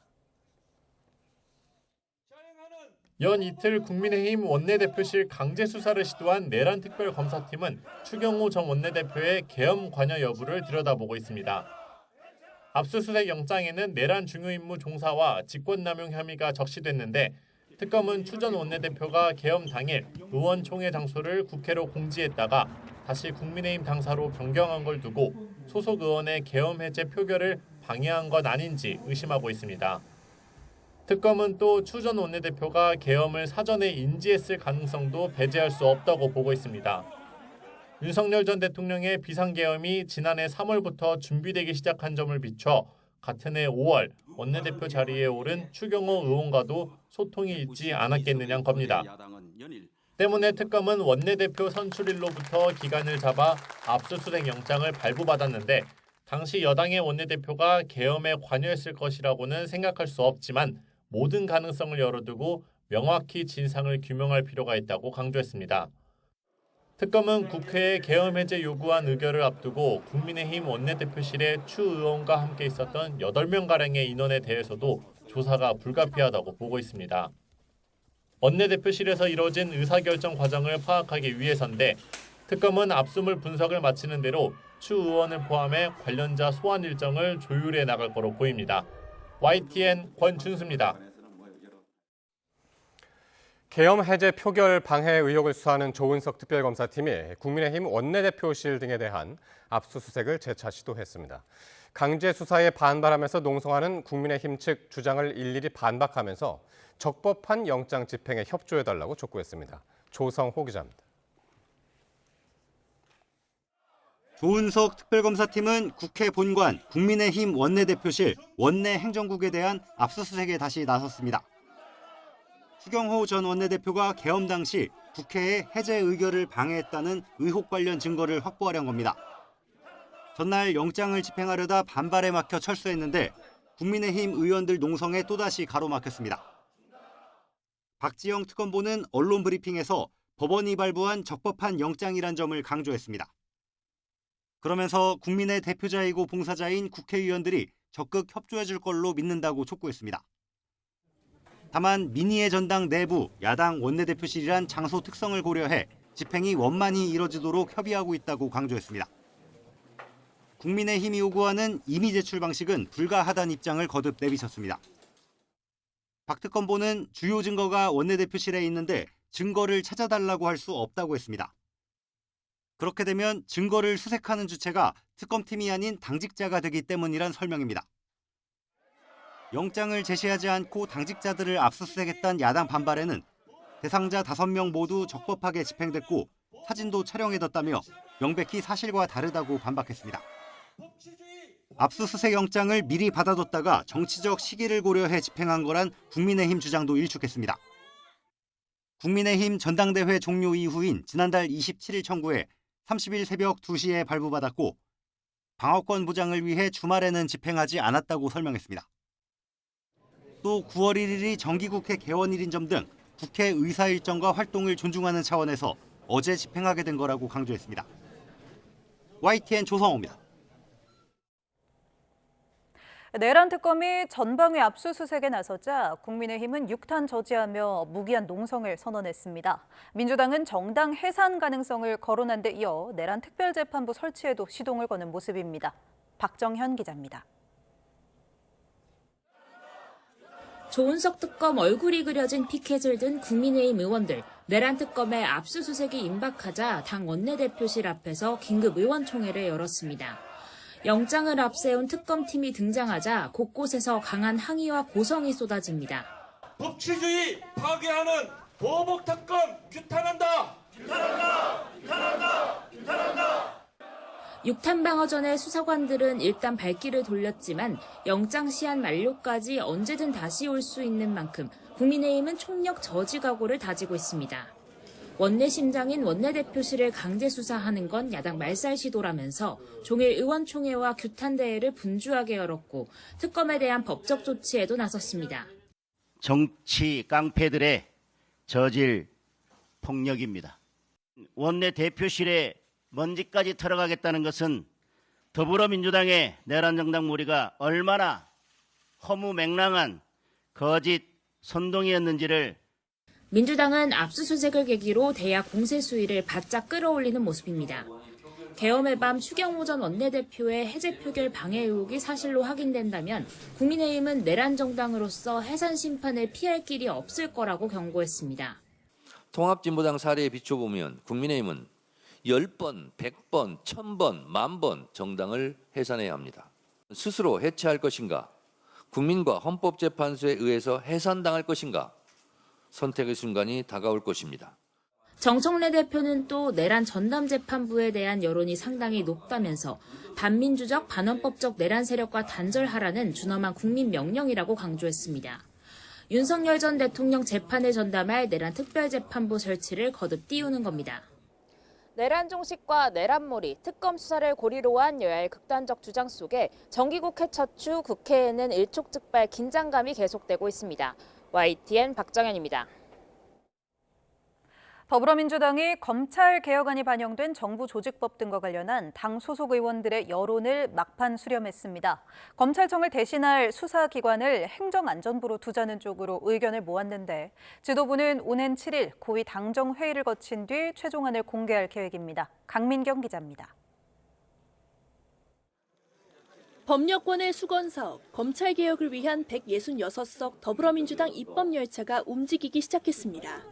연 이틀 국민의힘 원내대표실 강제 수사를 시도한 내란 특별검사팀은 추경호 전 원내대표의 계엄 관여 여부를 들여다보고 있습니다. 압수수색 영장에는 내란 중요임무 종사와 직권남용 혐의가 적시됐는데 특검은 추 전 원내대표가 계엄 당일 의원총회 장소를 국회로 공지했다가 다시 국민의힘 당사로 변경한 걸 두고 소속 의원의 계엄 해제 표결을 방해한 것 아닌지 의심하고 있습니다. 특검은 또 추 전 원내대표가 계엄을 사전에 인지했을 가능성도 배제할 수 없다고 보고 있습니다. 윤석열 전 대통령의 비상계엄이 지난해 3월부터 준비되기 시작한 점을 비춰 같은 해 5월 원내대표 자리에 오른 추경호 의원과도 소통이 있지 않았겠느냐는 겁니다. 때문에 특검은 원내대표 선출일로부터 기간을 잡아 압수수색 영장을 발부받았는데 당시 여당의 원내대표가 계엄에 관여했을 것이라고는 생각할 수 없지만 모든 가능성을 열어두고 명확히 진상을 규명할 필요가 있다고 강조했습니다. 특검은 국회에 계엄 해제 요구한 의결을 앞두고 국민의힘 원내대표실에 추 의원과 함께 있었던 8명가량의 인원에 대해서도 조사가 불가피하다고 보고 있습니다. 원내대표실에서 이뤄진 의사결정 과정을 파악하기 위해서인데 특검은 압수물 분석을 마치는 대로 추 의원을 포함해 관련자 소환 일정을 조율해 나갈 거로 보입니다. YTN 권준수입니다. 계엄 해제 표결 방해 의혹을 수사하는 조은석 특별검사팀이 국민의힘 원내대표실 등에 대한 압수수색을 재차 시도했습니다. 강제 수사에 반발하면서 농성하는 국민의힘 측 주장을 일일이 반박하면서 적법한 영장 집행에 협조해달라고 촉구했습니다. 조성호 기자입니다. 조은석 특별검사팀은 국회 본관, 국민의힘 원내대표실, 원내행정국에 대한 압수수색에 다시 나섰습니다. 추경호 전 원내대표가 계엄 당시 국회의 해제 의결을 방해했다는 의혹 관련 증거를 확보하려는 겁니다. 전날 영장을 집행하려다 반발에 막혀 철수했는데 국민의힘 의원들 농성에 또다시 가로막혔습니다. 박지영 특검보는 언론 브리핑에서 법원이 발부한 적법한 영장이란 점을 강조했습니다. 그러면서 국민의 대표자이고 봉사자인 국회의원들이 적극 협조해줄 걸로 믿는다고 촉구했습니다. 다만 민의의 전당 내부 야당 원내대표실이란 장소 특성을 고려해 집행이 원만히 이뤄지도록 협의하고 있다고 강조했습니다. 국민의힘이 요구하는 임의 제출 방식은 불가하다는 입장을 거듭 내비쳤습니다. 박 특검보는 주요 증거가 원내대표실에 있는데 증거를 찾아달라고 할 수 없다고 했습니다. 그렇게 되면 증거를 수색하는 주체가 특검팀이 아닌 당직자가 되기 때문이란 설명입니다. 영장을 제시하지 않고 당직자들을 압수수색했다는 야당 반발에는 대상자 5명 모두 적법하게 집행됐고 사진도 촬영해뒀다며 명백히 사실과 다르다고 반박했습니다. 압수수색 영장을 미리 받아뒀다가 정치적 시기를 고려해 집행한 거란 국민의힘 주장도 일축했습니다. 국민의힘 전당대회 종료 이후인 지난달 27일 청구에 30일 새벽 2시에 발부받았고 방어권 보장을 위해 주말에는 집행하지 않았다고 설명했습니다. 또 9월 1일이 정기국회 개원일인 점 등 국회 의사 일정과 활동을 존중하는 차원에서 어제 집행하게 된 거라고 강조했습니다. YTN 조성호입니다. 내란 특검이 전방위 압수수색에 나서자 국민의힘은 6탄 저지하며 무기한 농성을 선언했습니다. 민주당은 정당 해산 가능성을 거론한 데 이어 내란 특별재판부 설치에도 시동을 거는 모습입니다. 박정현 기자입니다. 조은석 특검 얼굴이 그려진 피켓을 든 국민의힘 의원들. 내란 특검의 압수수색이 임박하자 당 원내대표실 앞에서 긴급 의원총회를 열었습니다. 영장을 앞세운 특검팀이 등장하자 곳곳에서 강한 항의와 고성이 쏟아집니다. 법치주의 파괴하는 보복특검 규탄한다! 규탄한다! 규탄한다! 규탄한다! 6탄 방어 전에 수사관들은 일단 발길을 돌렸지만 영장 시한 만료까지 언제든 다시 올 수 있는 만큼 국민의힘은 총력 저지 각오를 다지고 있습니다. 원내 심장인 원내대표실을 강제 수사하는 건 야당 말살 시도라면서 종일 의원총회와 규탄대회를 분주하게 열었고 특검에 대한 법적 조치에도 나섰습니다. 정치 깡패들의 저질 폭력입니다. 원내대표실에 먼지까지 털어가겠다는 것은 더불어민주당의 내란정당 무리가 얼마나 허무맹랑한 거짓 선동이었는지를 민주당은 압수수색을 계기로 대야 공세 수위를 바짝 끌어올리는 모습입니다. 계엄의 밤 추경호 전 원내대표의 해제 표결 방해 의혹이 사실로 확인된다면 국민의힘은 내란 정당으로서 해산 심판을 피할 길이 없을 거라고 경고했습니다. 통합진보당 사례에 비춰보면 국민의힘은 10번, 100번, 1000번, 10,000번 정당을 해산해야 합니다. 스스로 해체할 것인가? 국민과 헌법재판소에 의해서 해산당할 것인가? 선택의 순간이 다가올 것입니다. 정청래 대표는 또 내란 전담재판부에 대한 여론이 상당히 높다면서 반민주적, 반헌법적 내란 세력과 단절하라는 준엄한 국민 명령이라고 강조했습니다. 윤석열 전 대통령 재판을 전담할 내란 특별재판부 설치를 거듭 띄우는 겁니다. 내란 종식과 내란몰이, 특검 수사를 고리로 한 여야의 극단적 주장 속에 정기국회 첫 주 국회에는 일촉즉발 긴장감이 계속되고 있습니다. YTN 박정현입니다. 더불어민주당이 검찰 개혁안이 반영된 정부 조직법 등과 관련한 당 소속 의원들의 여론을 막판 수렴했습니다. 검찰청을 대신할 수사기관을 행정안전부로 두자는 쪽으로 의견을 모았는데 지도부는 오는 7일 고위 당정회의를 거친 뒤 최종안을 공개할 계획입니다. 강민경 기자입니다. 법력권의 수건 사업, 검찰 개혁을 위한 166석 더불어민주당 입법 열차가 움직이기 시작했습니다.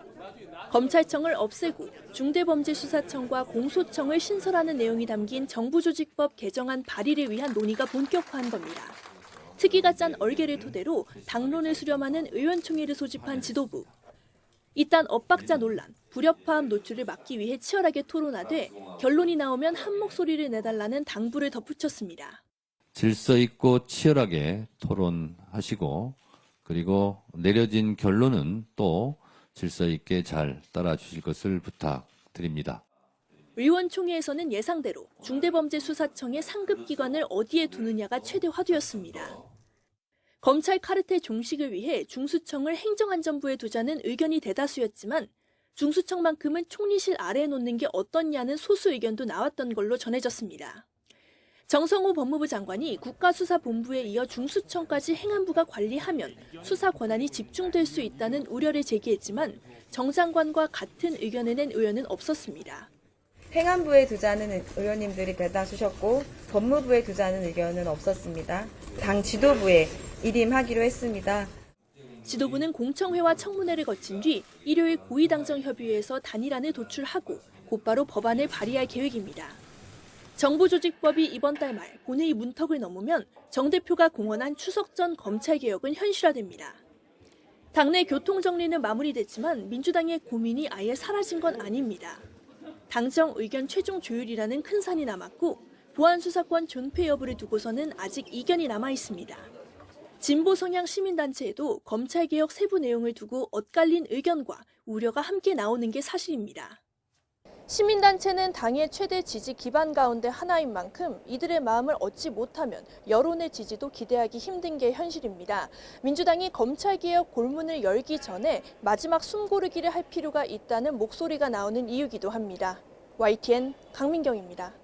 검찰청을 없애고 중대범죄수사청과 공소청을 신설하는 내용이 담긴 정부조직법 개정안 발의를 위한 논의가 본격화한 겁니다. 특위가 짠 얼개를 토대로 당론을 수렴하는 의원총회를 소집한 지도부. 이딴 엇박자 논란, 불협화음 노출을 막기 위해 치열하게 토론하되 결론이 나오면 한 목소리를 내달라는 당부를 덧붙였습니다. 질서 있고 치열하게 토론하시고 그리고 내려진 결론은 또 질서 있게 잘 따라주실 것을 부탁드립니다. 의원총회에서는 예상대로 중대범죄수사청의 상급 기관을 어디에 두느냐가 최대 화두였습니다. 검찰 카르텔 종식을 위해 중수청을 행정안전부에 두자는 의견이 대다수였지만 중수청만큼은 총리실 아래에 놓는 게 어떻냐는 소수 의견도 나왔던 걸로 전해졌습니다. 정성호 법무부 장관이 국가수사본부에 이어 중수청까지 행안부가 관리하면 수사 권한이 집중될 수 있다는 우려를 제기했지만 정 장관과 같은 의견을 낸 의원은 없었습니다. 행안부에 두자는 의원님들이 대다수셨고 법무부에 두자는 의견은 없었습니다. 당 지도부에 일임하기로 했습니다. 지도부는 공청회와 청문회를 거친 뒤 일요일 고위당정협의회에서 단일안을 도출하고 곧바로 법안을 발의할 계획입니다. 정부조직법이 이번 달 말 본회의 문턱을 넘으면 정 대표가 공언한 추석 전 검찰개혁은 현실화됩니다. 당내 교통정리는 마무리됐지만 민주당의 고민이 아예 사라진 건 아닙니다. 당정 의견 최종 조율이라는 큰 산이 남았고 보안수사권 존폐 여부를 두고서는 아직 이견이 남아 있습니다. 진보 성향 시민단체에도 검찰개혁 세부 내용을 두고 엇갈린 의견과 우려가 함께 나오는 게 사실입니다. 시민단체는 당의 최대 지지 기반 가운데 하나인 만큼 이들의 마음을 얻지 못하면 여론의 지지도 기대하기 힘든 게 현실입니다. 민주당이 검찰개혁 골문을 열기 전에 마지막 숨고르기를 할 필요가 있다는 목소리가 나오는 이유기도 합니다. YTN 강민경입니다.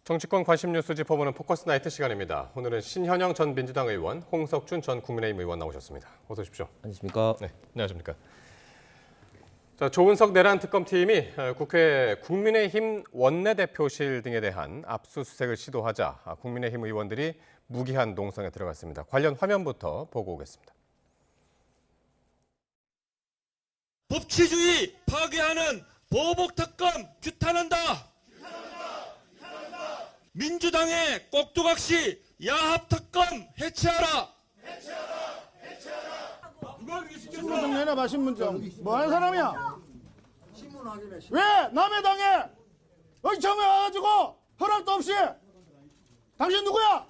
정치권 관심 뉴스 짚어보는 포커스 나이트 시간입니다. 오늘은 신현영 전 민주당 의원, 홍석준 전 국민의힘 의원 나오셨습니다. 어서 오십시오. 안녕하십니까? 네, 안녕하십니까? 자, 조은석 내란 특검팀이 국회 국민의힘 원내대표실 등에 대한 압수수색을 시도하자 국민의힘 의원들이 무기한 농성에 들어갔습니다. 관련 화면부터 보고 오겠습니다. 법치주의 파괴하는 보복특검 규탄한다. 민주당의 꼭두각시 야합특검 해체하라. 신문 좀 내놔봐. 신문 좀. 뭐 하는 사람이야? 왜 남의 당에 의청에 와가지고 허락도 없이 당신 누구야?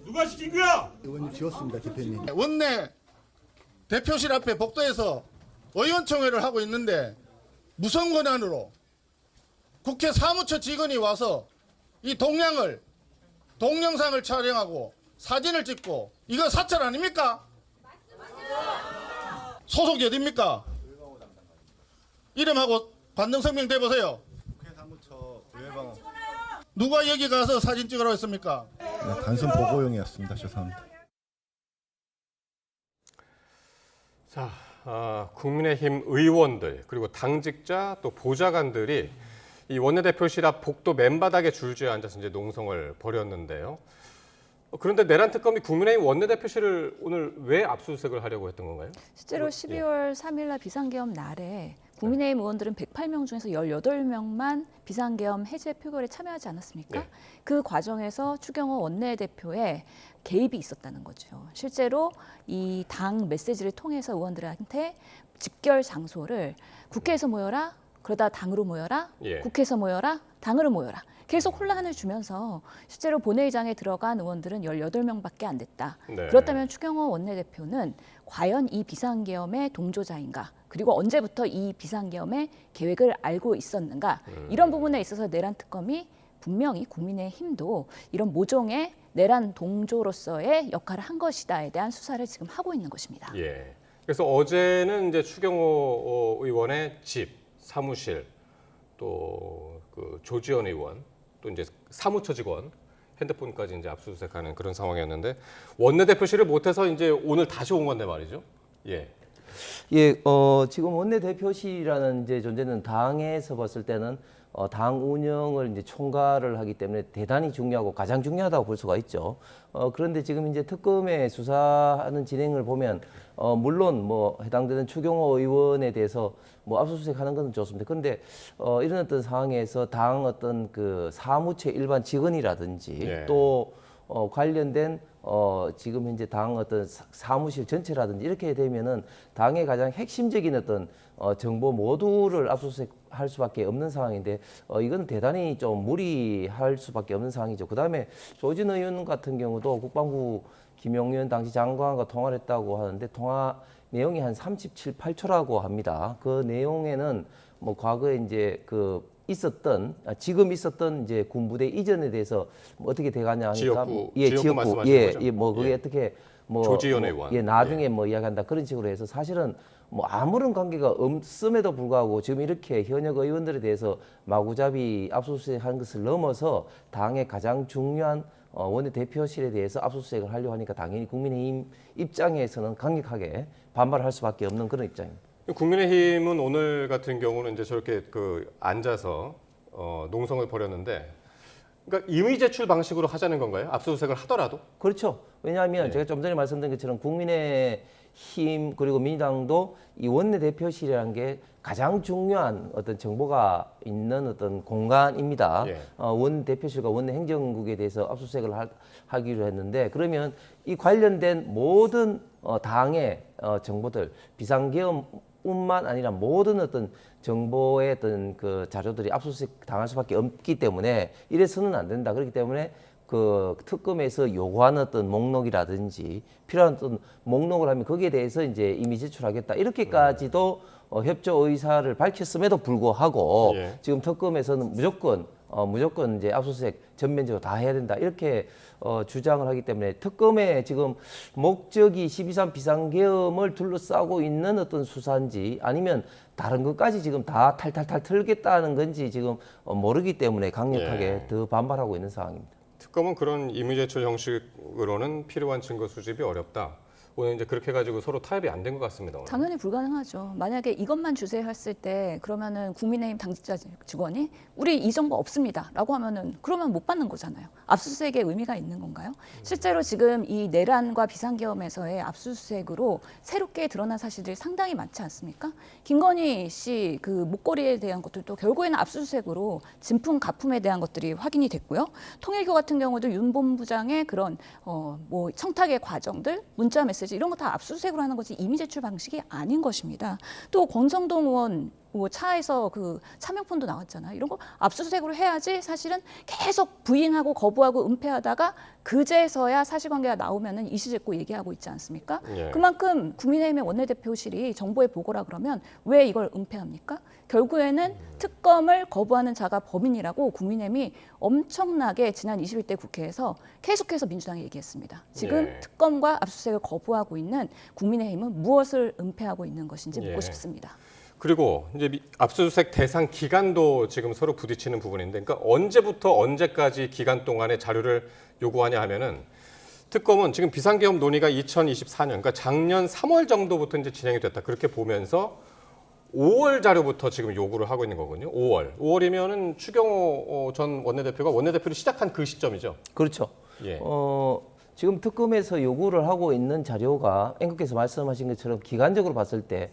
누가 시킨 거야? 의원님 지었습니다, 대표님. 원내 대표실 앞에 복도에서 의원총회를 하고 있는데 무슨 권한으로 국회 사무처 직원이 와서 이 동영상을 촬영하고 사진을 찍고 이거 사찰 아닙니까? 소속이 어딥니까? 이름하고 관등성명 대보세요. 국회 사무처 외방. 누가 여기 가서 사진 찍으라고 했습니까? 네, 단순 보고용이었습니다. 죄송합니다. 자, 국민의힘 의원들 그리고 당직자 또 보좌관들이 이 원내대표실 앞 복도 맨바닥에 줄지어 앉아서 이제 농성을 벌였는데요. 그런데 내란 특검이 국민의힘 원내대표실을 오늘 왜 압수수색을 하려고 했던 건가요? 실제로 12월 3일 날 비상계엄 날에 국민의힘 의원들은 108명 중에서 18명만 비상계엄 해제 표결에 참여하지 않았습니까? 네. 그 과정에서 추경호 원내대표의 개입이 있었다는 거죠. 실제로 이 당 메시지를 통해서 의원들한테 집결 장소를 국회에서 모여라, 그러다 당으로 모여라, 예. 국회에서 모여라, 당으로 모여라. 계속 혼란을 주면서 실제로 본회의장에 들어간 의원들은 18명밖에 안 됐다. 네. 그렇다면 추경호 원내대표는 과연 이 비상계엄의 동조자인가? 그리고 언제부터 이 비상계엄의 계획을 알고 있었는가? 이런 부분에 있어서 내란 특검이 분명히 국민의힘도 이런 모종의 내란 동조로서의 역할을 한 것이다에 대한 수사를 지금 하고 있는 것입니다. 예. 그래서 어제는 이제 추경호 의원의 집, 사무실, 또 그 조지현 의원, 또 이제 사무처 직원 핸드폰까지 이제 압수수색하는 그런 상황이었는데 원내대표실을 못해서 이제 오늘 다시 온 건데 말이죠. 예. 예, 지금 원내대표실이라는 이제 존재는 당에서 봤을 때는 당 운영을 이제 총괄을 하기 때문에 대단히 중요하고 가장 중요하다고 볼 수가 있죠. 그런데 지금 이제 특검의 수사하는 진행을 보면 물론 뭐 해당되는 추경호 의원에 대해서 뭐 압수수색하는 것은 좋습니다. 그런데 이런 어떤 상황에서 당 어떤 그 사무처 일반 직원이라든지 네. 또 관련된 지금 현재 당 어떤 사무실 전체라든지 이렇게 되면은 당의 가장 핵심적인 어떤 정보 모두를 할 수밖에 없는 상황인데 이건 대단히 좀 무리할 수밖에 없는 상황이죠. 그다음에 조진 의원 같은 경우도 국방부 김용현 당시 장관과 통화를 했다고 하는데 통화 내용이 한 37, 8초라고 합니다. 그 내용에는 뭐 과거에 이제 그 지금 있었던 이제 군부대 이전에 대해서 뭐 어떻게 돼가냐 하니까 지역구 말씀하시는 거죠? 뭐 그게 어떻게 뭐 조지현 의원 나중에 뭐 이야기한다 그런 식으로 해서 사실은 뭐 아무런 관계가 없음에도 불구하고 지금 이렇게 현역 의원들에 대해서 마구잡이 압수수색한 것을 넘어서 당의 가장 중요한 원내대표실에 대해서 압수수색을 하려고 하니까 당연히 국민의힘 입장에서는 강력하게 반발할 수밖에 없는 그런 입장입니다. 국민의힘은 오늘 같은 경우는 이제 저렇게 앉아서 농성을 벌였는데, 그러니까 임의 제출 방식으로 하자는 건가요? 압수수색을 하더라도? 그렇죠. 왜냐하면 제가 좀 전에 말씀드린 것처럼 국민의힘 그리고 민주당도 이 원내대표실이라는 게 가장 중요한 어떤 정보가 있는 어떤 공간입니다. 원내대표실과 원내행정국에 대해서 압수수색을 하기로 했는데, 그러면 이 관련된 모든 당의 정보들, 비상계엄뿐만 아니라 모든 어떤 정보의 어떤 그 자료들이 압수수색 당할 수밖에 없기 때문에 이래서는 안 된다. 그렇기 때문에 그 특검에서 요구하는 어떤 목록이라든지 필요한 어떤 목록을 하면 거기에 대해서 이제 이미 제출하겠다. 이렇게까지도 협조 의사를 밝혔음에도 불구하고 지금 특검에서는 무조건 이제 압수수색 전면적으로 다 해야 된다. 이렇게 주장을 하기 때문에 특검의 지금 목적이 12.3 비상계엄을 둘러싸고 있는 어떤 수사인지 아니면 다른 것까지 지금 다 탈탈탈 털겠다는 건지 지금 모르기 때문에 강력하게 더 반발하고 있는 상황입니다. 특검은 그런 임의 제출 형식으로는 필요한 증거 수집이 어렵다. 오늘 이제 그렇게 해가지고 서로 타협이 안 된 것 같습니다. 오늘. 당연히 불가능하죠. 만약에 이것만 주세요 했을 때 그러면은 국민의힘 당직자 직원이 우리 이 정보 없습니다라고 하면은 그러면 못 받는 거잖아요. 압수수색의 의미가 있는 건가요? 실제로 지금 이 내란과 비상계엄에서의 압수수색으로 새롭게 드러난 사실들이 상당히 많지 않습니까? 김건희 씨 그 목걸이에 대한 것들도 결국에는 압수수색으로 진품 가품에 대한 것들이 확인이 됐고요. 통일교 같은 경우도 윤 본부장의 그런 뭐 청탁의 과정들, 문자 메시지 이런 거 다 압수수색으로 하는 거지 임의 제출 방식이 아닌 것입니다. 또 권성동 의원 뭐 차에서 그 차명폰도 나왔잖아요. 이런 거 압수수색으로 해야지 사실은 계속 부인하고 거부하고 은폐하다가 그제서야 사실관계가 나오면은 이슈짓고 얘기하고 있지 않습니까? 그만큼 국민의힘의 원내대표실이 정보의 보고라 그러면 왜 이걸 은폐합니까? 결국에는 특검을 거부하는 자가 범인이라고 국민의힘이 엄청나게 지난 21대 국회에서 계속해서 민주당에 얘기했습니다. 지금 특검과 압수수색을 거부하고 있는 국민의힘은 무엇을 은폐하고 있는 것인지 묻고 싶습니다. 그리고 이제 압수수색 대상 기간도 지금 서로 부딪히는 부분인데, 그러니까 언제부터 언제까지 기간 동안에 자료를 요구하냐 하면은 특검은 지금 비상계엄 논의가 2024년, 그러니까 작년 3월 정도부터 이제 진행이 됐다. 그렇게 보면서 5월 자료부터 지금 요구를 하고 있는 거거든요. 5월이면은 추경호 전 원내대표가 원내대표를 시작한 그 시점이죠. 그렇죠. 지금 특검에서 요구를 하고 있는 자료가 앵커께서 말씀하신 것처럼 기간적으로 봤을 때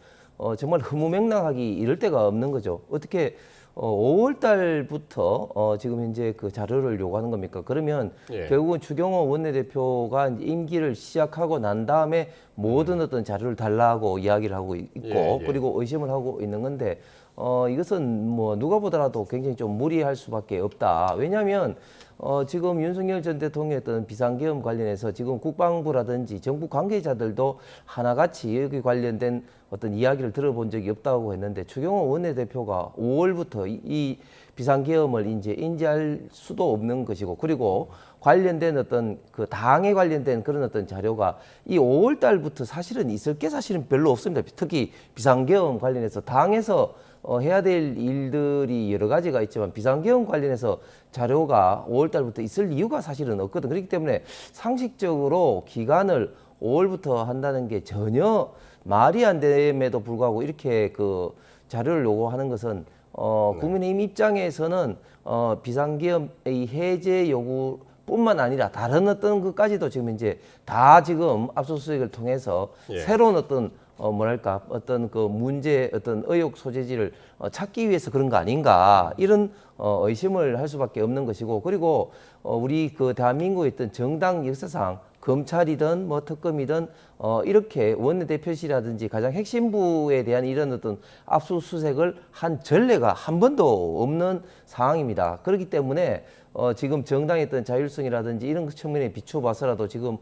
정말 흐무맹랑하기 이를 데가 없는 거죠. 어떻게 5월 달부터 지금 현재 그 자료를 요구하는 겁니까? 그러면 결국은 추경호 원내대표가 임기를 시작하고 난 다음에 모든 어떤 자료를 달라고 이야기를 하고 있고 그리고 의심을 하고 있는 건데 이것은 뭐 누가 보더라도 굉장히 좀 무리할 수밖에 없다. 왜냐하면 지금 윤석열 전 대통령의 어떤 비상계엄 관련해서 지금 국방부라든지 정부 관계자들도 하나같이 여기 관련된 어떤 이야기를 들어본 적이 없다고 했는데 추경호 원내대표가 5월부터 이 비상계엄을 이제 인지할 수도 없는 것이고 그리고 관련된 어떤 그 당에 관련된 그런 어떤 자료가 이 5월 달부터 사실은 있을 게 사실은 별로 없습니다. 특히 비상계엄 관련해서 당에서 해야 될 일들이 여러 가지가 있지만 비상계엄 관련해서 자료가 5월 달부터 있을 이유가 사실은 없거든. 그렇기 때문에 상식적으로 기간을 5월부터 한다는 게 전혀 말이 안 됨에도 불구하고 이렇게 그 자료를 요구하는 것은 국민의힘 입장에서는 비상계엄의 해제 요구뿐만 아니라 다른 어떤 것까지도 지금 이제 다 지금 압수수색을 통해서 새로운 어떤 뭐랄까 어떤 그 문제 어떤 의혹 소재지를 찾기 위해서 그런 거 아닌가 이런 의심을 할 수밖에 없는 것이고 그리고 우리 그 대한민국의 어떤 정당 역사상 검찰이든 뭐 특검이든 이렇게 원내대표실이라든지 가장 핵심부에 대한 이런 어떤 압수수색을 한 전례가 한 번도 없는 상황입니다. 그렇기 때문에 지금 정당의 어떤 자율성이라든지 이런 측면에 비춰봐서라도 지금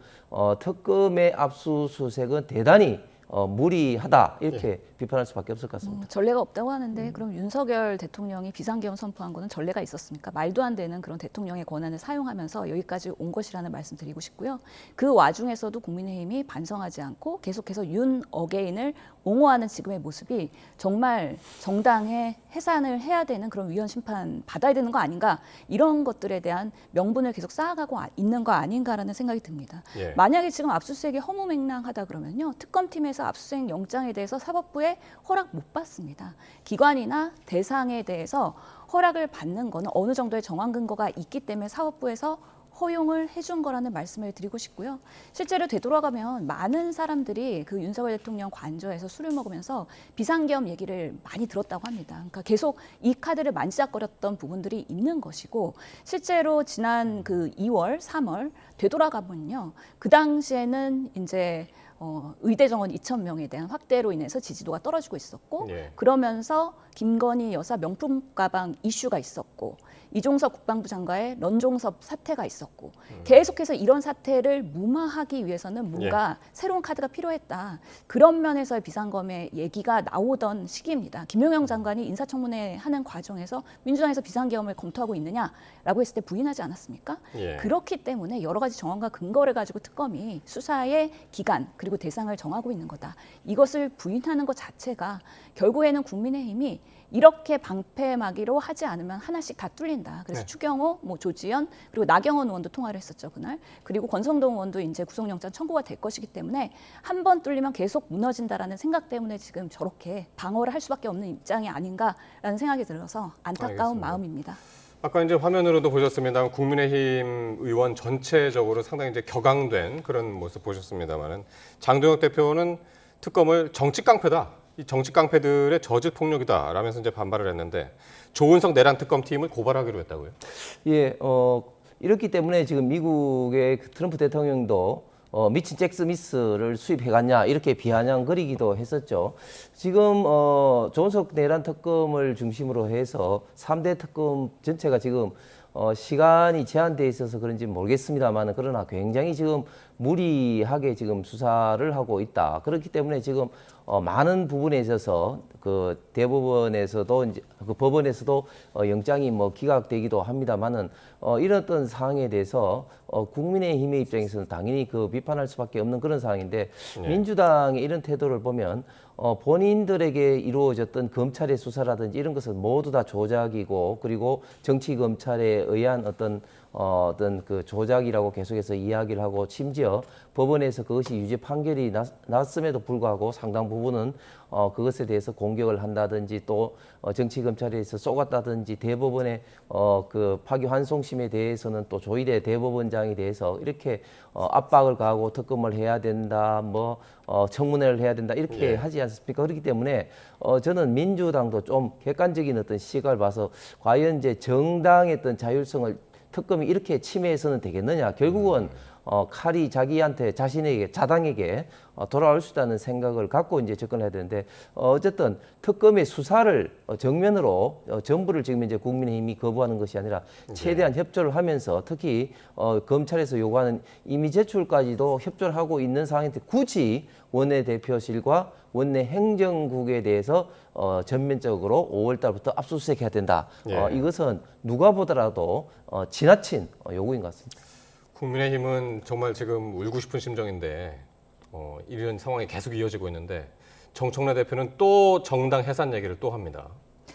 특검의 압수수색은 대단히 무리하다 이렇게 비판할 수밖에 없을 것 같습니다. 전례가 없다고 하는데 그럼 윤석열 대통령이 비상계엄 선포한 거는 전례가 있었습니까? 말도 안 되는 그런 대통령의 권한을 사용하면서 여기까지 온 것이라는 말씀 드리고 싶고요. 그 와중에서도 국민의힘이 반성하지 않고 계속해서 윤 어게인을 옹호하는 지금의 모습이 정말 정당의 해산을 해야 되는 그런 위헌 심판 받아야 되는 거 아닌가, 이런 것들에 대한 명분을 계속 쌓아가고 있는 거 아닌가라는 생각이 듭니다. 예. 만약에 지금 압수수색이 허무맹랑하다 그러면요, 특검팀에서 압수수색 영장에 대해서 사법부에 허락 못 받습니다. 기관이나 대상에 대해서 허락을 받는 거는 어느 정도의 정황 근거가 있기 때문에 사법부에서 허용을 해준 거라는 말씀을 드리고 싶고요. 실제로 되돌아가면 많은 사람들이 그 윤석열 대통령 관저에서 술을 먹으면서 비상계엄 얘기를 많이 들었다고 합니다. 그러니까 계속 이 카드를 만지작거렸던 부분들이 있는 것이고, 실제로 지난 그 2월, 3월 되돌아가면요, 그 당시에는 이제 의대 정원 2,000명에 대한 확대로 인해서 지지도가 떨어지고 있었고, 그러면서 김건희 여사 명품 가방 이슈가 있었고, 이종석 국방부 장관의 런종섭 사태가 있었고, 계속해서 이런 사태를 무마하기 위해서는 뭔가 새로운 카드가 필요했다. 그런 면에서의 비상검의 얘기가 나오던 시기입니다. 김용영 장관이 인사청문회 하는 과정에서 민주당에서 비상계엄을 검토하고 있느냐라고 했을 때 부인하지 않았습니까? 그렇기 때문에 여러 가지 정황과 근거를 가지고 특검이 수사의 기간 그리고 대상을 정하고 있는 거다. 이것을 부인하는 것 자체가 결국에는 국민의힘이 이렇게 방패막이로 하지 않으면 하나씩 다 뚫린다. 그래서 추경호, 조지현, 그리고 나경원 의원도 통화를 했었죠, 그날. 그리고 권성동 의원도 이제 구속영장 청구가 될 것이기 때문에 한 번 뚫리면 계속 무너진다라는 생각 때문에 지금 저렇게 방어를 할 수밖에 없는 입장이 아닌가라는 생각이 들어서 안타까운 마음입니다. 아까 이제 화면으로도 보셨습니다만 국민의힘 의원 전체적으로 상당히 이제 격앙된 그런 모습 보셨습니다만은, 장동혁 대표는 특검을 정치 깡패다, 이 정치 깡패들의 저질 폭력이다 라면서 이제 반발을 했는데, 조은석 내란 특검팀을 고발하기로 했다고요? 예, 이렇기 때문에 지금 미국의 트럼프 대통령도 미친 잭 스미스를 수입해갔냐 이렇게 비아냥거리기도 했었죠. 지금 조은석 내란 특검을 중심으로 해서 3대 특검 전체가 지금 시간이 제한돼 있어서 그런지 모르겠습니다만, 그러나 굉장히 지금 무리하게 지금 수사를 하고 있다. 그렇기 때문에 지금 많은 부분에 있어서 그 대법원에서도 이제 그 법원에서도 영장이 기각되기도 합니다만은, 이런 어떤 사항에 대해서 국민의힘의 입장에서는 당연히 그 비판할 수밖에 없는 그런 상황인데, 민주당의 이런 태도를 보면 본인들에게 이루어졌던 검찰의 수사라든지 이런 것은 모두 다 조작이고, 그리고 정치 검찰에 의한 어떤 그 조작이라고 계속해서 이야기를 하고, 심지어 법원에서 그것이 유죄 판결이 났음에도 불구하고 상당 부분은 그것에 대해서 공격을 한다든지, 또 정치 검찰에서 쏘갔다든지, 대법원의 그 파기환송심에 대해서는 또 조희대 대법원장에 대해서 이렇게 압박을 가하고 특검을 해야 된다, 청문회를 해야 된다 이렇게 하지 않습니까? 그렇기 때문에 저는 민주당도 좀 객관적인 어떤 시각을 봐서 과연 이제 정당의 어떤 자율성을 특검이 이렇게 침해해서는 되겠느냐. 결국은 칼이 자기한테, 자신에게, 자당에게 돌아올 수 있다는 생각을 갖고 이제 접근해야 되는데, 어쨌든 특검의 수사를 정면으로 전부를 지금 이제 국민의힘이 거부하는 것이 아니라 최대한 협조를 하면서, 특히 검찰에서 요구하는 임의 제출까지도 협조를 하고 있는 상황인데, 굳이 원내대표실과 원내 행정국에 대해서 전면적으로 5월 달부터 압수수색해야 된다. 이것은 누가 보더라도 지나친 요구인 것 같습니다. 국민의힘은 정말 지금 울고 싶은 심정인데 이런 상황이 계속 이어지고 있는데, 정청래 대표는 또 정당 해산 얘기를 또 합니다.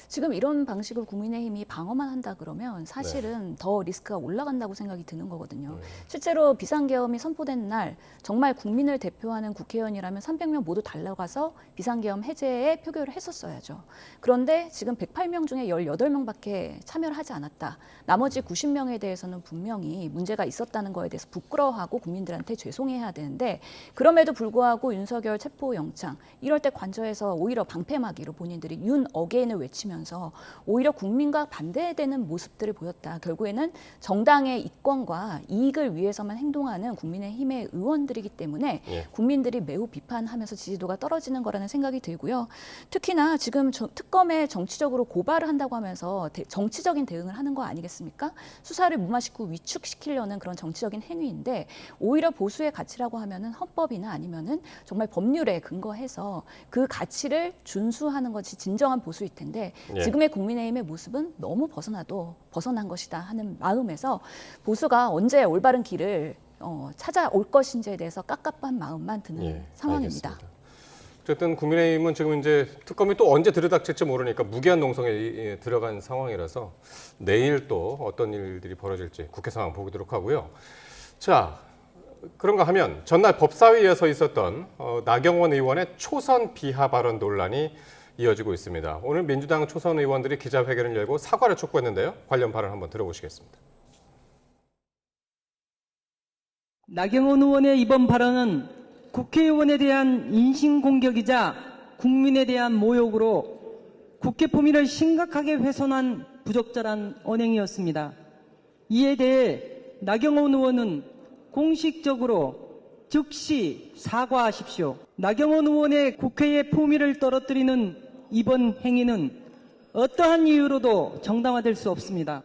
지금 이런 방식으로 국민의힘이 방어만 한다 그러면 사실은 더 리스크가 올라간다고 생각이 드는 거거든요. 실제로 비상계엄이 선포된 날 정말 국민을 대표하는 국회의원이라면 300명 모두 달려가서 비상계엄 해제에 표결을 했었어야죠. 그런데 지금 108명 중에 18명밖에 참여를 하지 않았다. 나머지 90명에 대해서는 분명히 문제가 있었다는 거에 대해서 부끄러워하고 국민들한테 죄송해야 되는데, 그럼에도 불구하고 윤석열 체포영장, 이럴 때 관저에서 오히려 방패막이로 본인들이 윤 어게인을 외치면서 보여주면서 오히려 국민과 반대되는 모습들을 보였다. 결국에는 정당의 이권과 이익을 위해서만 행동하는 국민의힘의 의원들이기 때문에 국민들이 매우 비판하면서 지지도가 떨어지는 거라는 생각이 들고요. 특히나 지금 특검에 정치적으로 고발을 한다고 하면서 정치적인 대응을 하는 거 아니겠습니까? 수사를 무마시키고 위축시키려는 그런 정치적인 행위인데 오히려 보수의 가치라고 하면은 헌법이나 아니면은 정말 법률에 근거해서 그 가치를 준수하는 것이 진정한 보수일 텐데 지금의 국민의힘의 모습은 너무 벗어난 것이다 하는 마음에서 보수가 언제 올바른 길을 찾아올 것인지에 대해서 깝깝한 마음만 드는 상황입니다. 알겠습니다. 어쨌든 국민의힘은 지금 이제 특검이 또 언제 들이닥칠지 모르니까 무기한 농성에 들어간 상황이라서 내일 또 어떤 일들이 벌어질지 국회 상황 보도록 하고요. 자, 그런가 하면 전날 법사위에서 있었던 나경원 의원의 초선 비하 발언 논란이 이어지고 있습니다. 오늘 민주당 초선 의원들이 기자회견을 열고 사과를 촉구했는데요. 관련 발언 한번 들어보시겠습니다. 나경원 의원의 이번 발언은 국회의원에 대한 인신공격이자 국민에 대한 모욕으로 국회 품위를 심각하게 훼손한 부적절한 언행이었습니다. 이에 대해 나경원 의원은 공식적으로 즉시 사과하십시오. 나경원 의원의 국회의 품위를 떨어뜨리는 이번 행위는 어떠한 이유로도 정당화될 수 없습니다.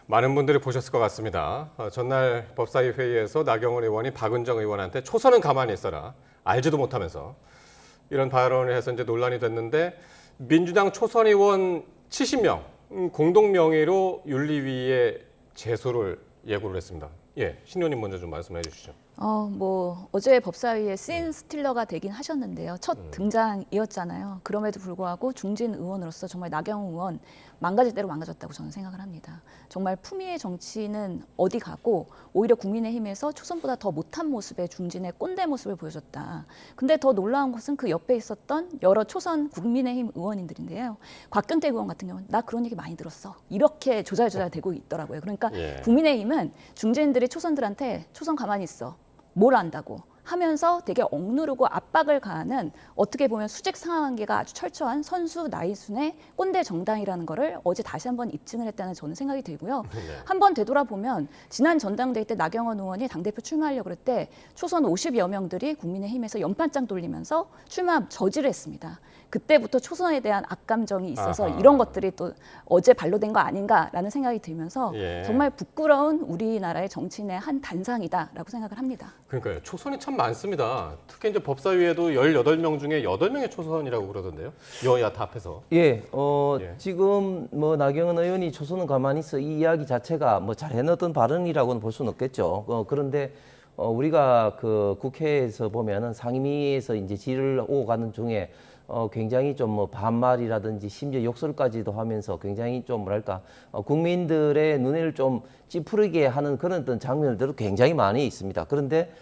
많은 분들이 보셨을 것 같습니다. 전날 법사위 회의에서 나경원 의원이 박은정 의원한테 초선은 가만히 있어라. 알지도 못하면서 이런 발언을 해서 이제 논란이 됐는데 민주당 초선 의원 70명 공동 명의로 윤리위에 제소를 예고를 했습니다. 신 의원님 먼저 좀 말씀해 주시죠. 어제 법사위에 씬 스틸러가 되긴 하셨는데요. 첫 등장이었잖아요. 그럼에도 불구하고 중진 의원으로서 정말 나경원 의원 망가질 대로 망가졌다고 저는 생각을 합니다. 정말 품위의 정치는 어디 가고 오히려 국민의힘에서 초선보다 더 못한 모습의 중진의 꼰대 모습을 보여줬다. 근데 더 놀라운 것은 그 옆에 있었던 여러 초선 국민의힘 의원님들인데요. 곽근태 의원 같은 경우는 나 그런 얘기 많이 들었어. 이렇게 조잘조잘 되고 있더라고요. 그러니까 국민의힘은 중진들이 초선들한테 초선 가만히 있어. 뭘 안다고 하면서 되게 억누르고 압박을 가하는 어떻게 보면 수직 상하관계가 아주 철저한 선수 나이순의 꼰대 정당이라는 거를 어제 다시 한번 입증을 했다는 저는 생각이 들고요. 한번 되돌아보면 지난 전당대회 때 나경원 의원이 당대표 출마하려고 그럴 때 초선 50여 명들이 국민의힘에서 연판장 돌리면서 출마 저지를 했습니다. 그때부터 초선에 대한 악감정이 있어서 이런 것들이 또 어제 반로된 거 아닌가라는 생각이 들면서 정말 부끄러운 우리나라의 정치인의 한 단상이다라고 생각을 합니다. 그러니까요. 초선이 참 많습니다. 특히 이제 법사위에도 18명 중에 8명의 초선이라고 그러던데요. 여야 다 합해서. 지금 나경원 의원이 초선은 가만히 있어 이 이야기 자체가 잘 해놓던 발언이라고는 볼 수는 없겠죠. 그런데 우리가 그 국회에서 보면은 상임위에서 이제 질의를 오고 가는 중에 굉장히 좀 반말이라든지 심지어 욕설까지도 하면서 굉장히 좀 뭐랄까 국민들의 눈을 좀 찌푸리게 하는 그런 어떤 장면들도 굉장히 많이 있습니다. 그런데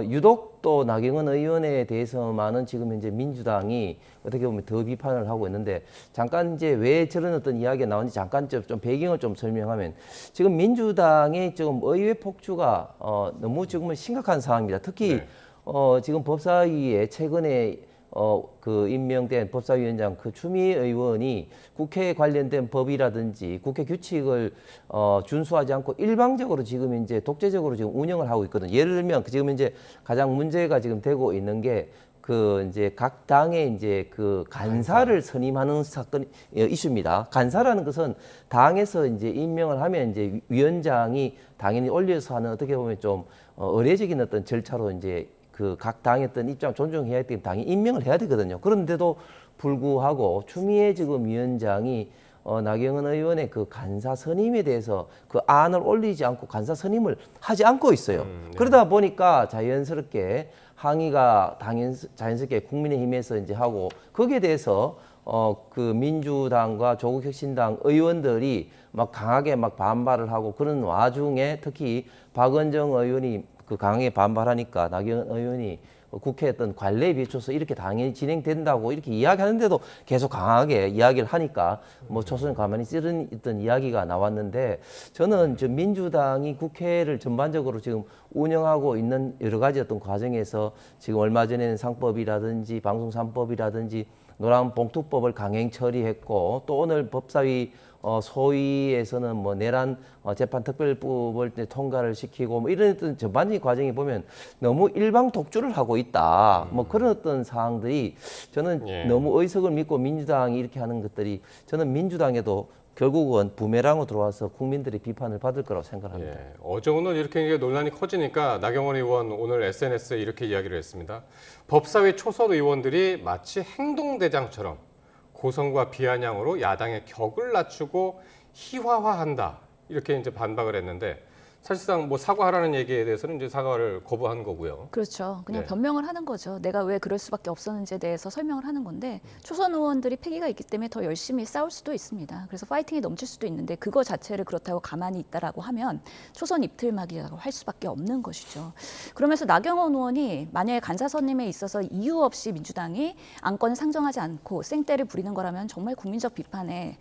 유독 또 나경원 의원에 대해서만은 지금 현재 민주당이 어떻게 보면 더 비판을 하고 있는데 잠깐 이제 왜 저런 어떤 이야기가 나오는지 잠깐 좀 배경을 좀 설명하면 지금 민주당의 지금 의회 폭주가 너무 지금은 심각한 상황입니다. 특히 지금 법사위에 최근에 그 임명된 법사위원장 그 추미애 의원이 국회에 관련된 법이라든지 국회 규칙을 준수하지 않고 일방적으로 지금 이제 독재적으로 지금 운영을 하고 있거든요. 예를 들면 지금 이제 가장 문제가 지금 되고 있는 게 그 이제 각 당의 이제 그 간사를 선임하는 사건 이슈입니다. 간사라는 것은 당에서 이제 임명을 하면 이제 위원장이 당연히 올려서 하는 어떻게 보면 좀 의례적인 어떤 절차로 이제 그 각 당의 어떤 입장 존중해야 되기 때문에 당이 임명을 해야 되거든요. 그런데도 불구하고 추미애 지금 위원장이 나경원 의원의 그 간사 선임에 대해서 그 안을 올리지 않고 간사 선임을 하지 않고 있어요. 그러다 보니까 자연스럽게 항의가 자연스럽게 국민의힘에서 이제 하고 거기에 대해서 그 민주당과 조국혁신당 의원들이 막 강하게 막 반발을 하고 그런 와중에 특히 박은정 의원이 그 강하게 반발하니까 나경원 의원이 국회 어떤 관례에 비춰서 이렇게 당연히 진행된다고 이렇게 이야기하는데도 계속 강하게 이야기를 하니까 초선 가만히 쓰는 어떤 이야기가 나왔는데 저는 민주당이 국회를 전반적으로 지금 운영하고 있는 여러 가지 어떤 과정에서 지금 얼마 전에는 상법이라든지 방송 3법이라든지 노란봉투법을 강행 처리했고 또 오늘 법사위 소위에서는 뭐 내란 재판 특별법을 통과를 시키고 뭐 이런 어떤 전반적인 과정이 보면 너무 일방 독주를 하고 있다. 뭐 그런 어떤 사항들이 저는 너무 의석을 믿고 민주당이 이렇게 하는 것들이 저는 민주당에도 결국은 부메랑으로 들어와서 국민들의 비판을 받을 거라고 생각합니다. 어제 오늘 이렇게 논란이 커지니까 나경원 의원 오늘 SNS에 이렇게 이야기를 했습니다. 법사위 초선 의원들이 마치 행동대장처럼 고성과 비아냥으로 야당의 격을 낮추고 희화화한다. 이렇게 이제 반박을 했는데 사실상 뭐 사과하라는 얘기에 대해서는 이제 사과를 거부한 거고요. 그렇죠. 그냥 네. 변명을 하는 거죠. 내가 왜 그럴 수밖에 없었는지에 대해서 설명을 하는 건데 초선 의원들이 패기가 있기 때문에 더 열심히 싸울 수도 있습니다. 그래서 파이팅이 넘칠 수도 있는데 그거 자체를 그렇다고 가만히 있다라고 하면 초선 입틀막이라고 할 수밖에 없는 것이죠. 그러면서 나경원 의원이 만약에 간사선임에 있어서 이유 없이 민주당이 안건을 상정하지 않고 생떼를 부리는 거라면 정말 국민적 비판에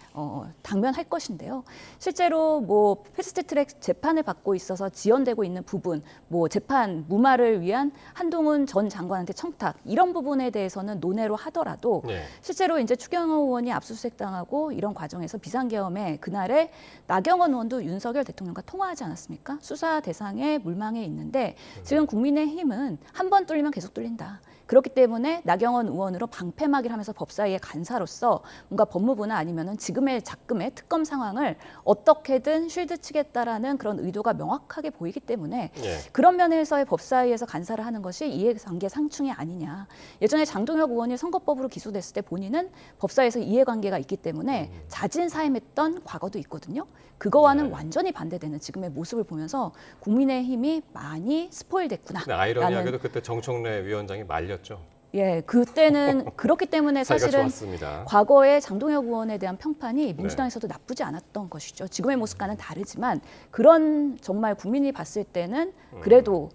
당면할 것인데요. 실제로 뭐 패스트트랙 재판을 받고 있어서 지연되고 있는 부분, 뭐 재판 무마를 위한 한동훈 전 장관한테 청탁 이런 부분에 대해서는 논외로 하더라도 실제로 이제 추경호 의원이 압수수색 당하고 이런 과정에서 비상계엄에 그날에 나경원 의원도 윤석열 대통령과 통화하지 않았습니까? 수사 대상에 물망에 있는데 지금 국민의힘은 한 번 뚫리면 계속 뚫린다. 그렇기 때문에 나경원 의원으로 방패막이를 하면서 법사위의 간사로서 뭔가 법무부나 아니면은 지금의 작금의 특검 상황을 어떻게든 쉴드 치겠다라는 그런 의도가 명확하게 보이기 때문에 그런 면에서의 법사위에서 간사를 하는 것이 이해관계 상충이 아니냐. 예전에 장동혁 의원이 선거법으로 기소됐을 때 본인은 법사위에서 이해관계가 있기 때문에 자진사임했던 과거도 있거든요. 그거와는 완전히 반대되는 지금의 모습을 보면서 국민의힘이 많이 스포일됐구나. 아이러니하게도 그때 정청래 위원장이 말렸죠. 예, 그때는 그렇기 때문에 사실은 좋았습니다. 과거에 장동혁 의원에 대한 평판이 민주당에서도 나쁘지 않았던 것이죠. 지금의 모습과는 다르지만 그런 정말 국민이 봤을 때는 그래도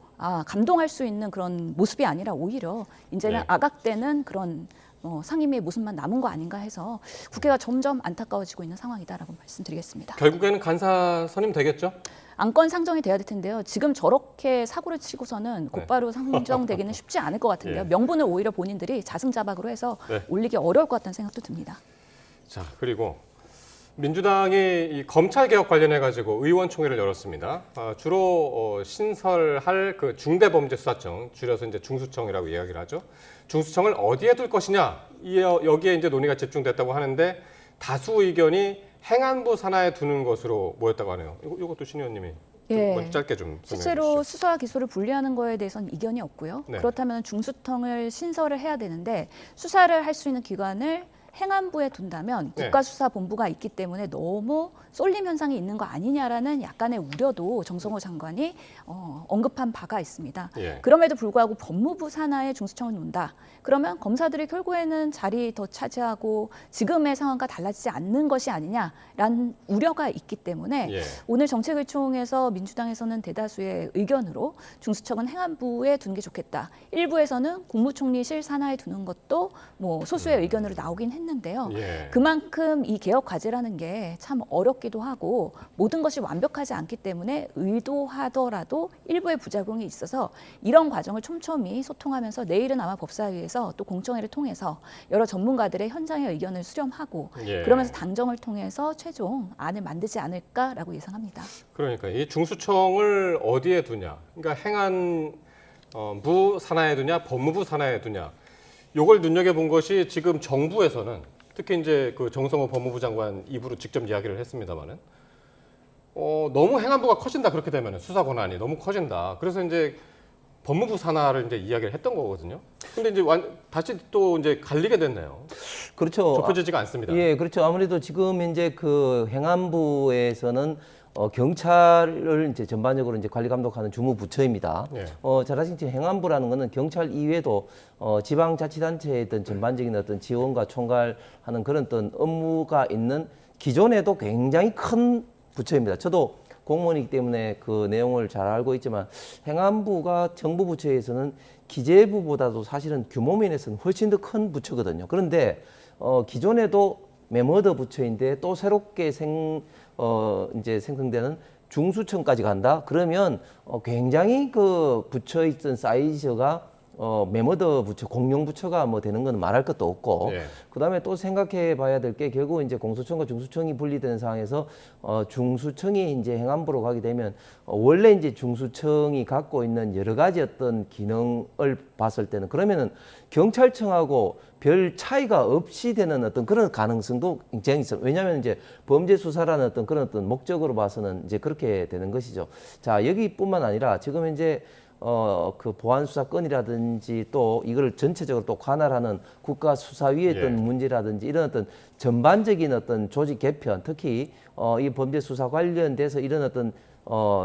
감동할 수 있는 그런 모습이 아니라 오히려 이제는 악악되는 그런 상임위의 모습만 남은 거 아닌가 해서 국회가 점점 안타까워지고 있는 상황이다라고 말씀드리겠습니다. 결국에는 간사 선임 되겠죠? 안건 상정이 돼야 될 텐데요. 지금 저렇게 사고를 치고서는 곧바로 상정되기는 쉽지 않을 것 같은데요. 명분을 오히려 본인들이 자승자박으로 해서 올리기 어려울 것 같다는 생각도 듭니다. 자, 그리고 민주당이 이 검찰 개혁 관련해 가지고 의원총회를 열었습니다. 주로 신설할 그 중대범죄수사청, 줄여서 이제 중수청이라고 이야기를 하죠. 중수청을 어디에 둘 것이냐, 여기에 이제 논의가 집중됐다고 하는데 다수 의견이 행안부 산하에 두는 것으로 모였다고 하네요. 이것도 신 의원님이 좀 짧게 좀 설명해 주시죠. 실제로 수사와 기소를 분리하는 거에 대해서는 이견이 없고요. 그렇다면 중수청을 신설을 해야 되는데 수사를 할 수 있는 기관을 행안부에 둔다면 국가수사본부가 있기 때문에 너무 쏠림 현상이 있는 거 아니냐라는 약간의 우려도 정성호 장관이 언급한 바가 있습니다. 그럼에도 불구하고 법무부 산하에 중수청을 놓는다. 그러면 검사들이 결국에는 자리 더 차지하고 지금의 상황과 달라지지 않는 것이 아니냐라는 우려가 있기 때문에 오늘 정책의총에서 민주당에서는 대다수의 의견으로 중수청은 행안부에 두는 게 좋겠다. 일부에서는 국무총리실 산하에 두는 것도 뭐 소수의 의견으로 나오긴 했는데요. 그만큼 이 개혁 과제라는 게 참 어렵기도 하고 모든 것이 완벽하지 않기 때문에 의도하더라도 일부의 부작용이 있어서 이런 과정을 촘촘히 소통하면서 내일은 아마 법사위에서 또 공청회를 통해서 여러 전문가들의 현장의 의견을 수렴하고 그러면서 당정을 통해서 최종 안을 만들지 않을까라고 예상합니다. 그러니까 이 중수청을 어디에 두냐, 그러니까 행안부 산하에 두냐, 법무부 산하에 두냐, 요걸 눈여겨본 것이 지금 정부에서는 특히 이제 그 정성호 법무부 장관 입으로 직접 이야기를 했습니다만은 너무 행안부가 커진다. 그렇게 되면 수사 권한이 너무 커진다. 그래서 이제 법무부 산하를 이제 이야기를 했던 거거든요. 근데 이제 다시 또 이제 갈리게 됐네요. 그렇죠. 좁혀지지가 않습니다. 예, 그렇죠. 아무래도 지금 이제 그 행안부에서는 경찰을 이제 전반적으로 이제 관리 감독하는 주무 부처입니다. 잘 아시겠지만 행안부라는 것은 경찰 이외에도 지방자치단체의 어떤 전반적인 어떤 지원과 총괄하는 그런 어떤 업무가 있는 기존에도 굉장히 큰 부처입니다. 저도 공무원이기 때문에 그 내용을 잘 알고 있지만 행안부가 정부 부처에서는 기재부보다도 사실은 규모 면에서는 훨씬 더 큰 부처거든요. 그런데 기존에도 메머더 부처인데 또 새롭게 이제 생성되는 중수청까지 간다. 그러면 굉장히 그 부처에 있던 사이즈가 메모더 부처, 공용 부처가 뭐 되는 건 말할 것도 없고, 예. 그다음에 또 생각해 봐야 될 게 결국 이제 공수처과 중수청이 분리되는 상황에서 중수청이 이제 행안부로 가게 되면 원래 이제 중수청이 갖고 있는 여러 가지 어떤 기능을 봤을 때는 그러면은 경찰청하고 별 차이가 없이 되는 어떤 그런 가능성도 굉장히 있어요. 왜냐하면 이제 범죄 수사라는 어떤 그런 어떤 목적으로 봐서는 이제 그렇게 되는 것이죠. 자, 여기뿐만 아니라 지금 이제 그 보안수사권이라든지 또 이걸 전체적으로 또 관할하는 국가수사위의 어떤 문제라든지 이런 어떤 전반적인 어떤 조직 개편, 특히 이 범죄 수사 관련돼서 이런 어떤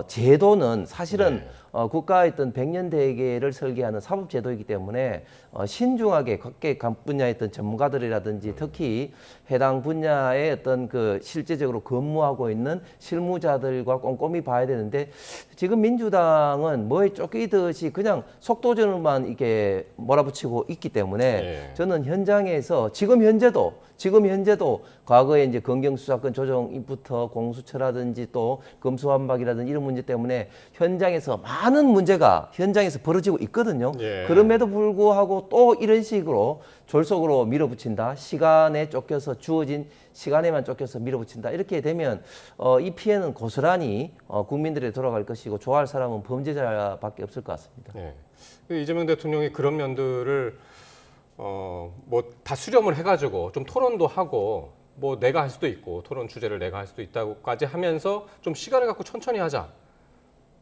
제도는 사실은 국가의 어떤 100년 대계를 설계하는 사법 제도이기 때문에 신중하게 각 분야의 어떤 전문가들이라든지 특히 해당 분야의 어떤 그 실제적으로 근무하고 있는 실무자들과 꼼꼼히 봐야 되는데 지금 민주당은 뭐에 쫓기듯이 그냥 속도전을만 이렇게 몰아붙이고 있기 때문에 저는 현장에서 지금 현재도 과거에 이제 검경수사권 조정부터 공수처라든지 또 검수완박이라든지 이런 문제 때문에 현장에서 많은 문제가 현장에서 벌어지고 있거든요. 그럼에도 불구하고 또 이런 식으로 졸속으로 밀어붙인다. 시간에 쫓겨서 주어진 시간에만 쫓겨서 밀어붙인다. 이렇게 되면 이 피해는 고스란히 국민들에게 돌아갈 것이고 좋아할 사람은 범죄자밖에 없을 것 같습니다. 이재명 대통령이 그런 면들을 뭐 다 수렴을 해가지고 좀 토론도 하고 뭐 내가 할 수도 있고 토론 주제를 내가 할 수도 있다고까지 하면서 좀 시간을 갖고 천천히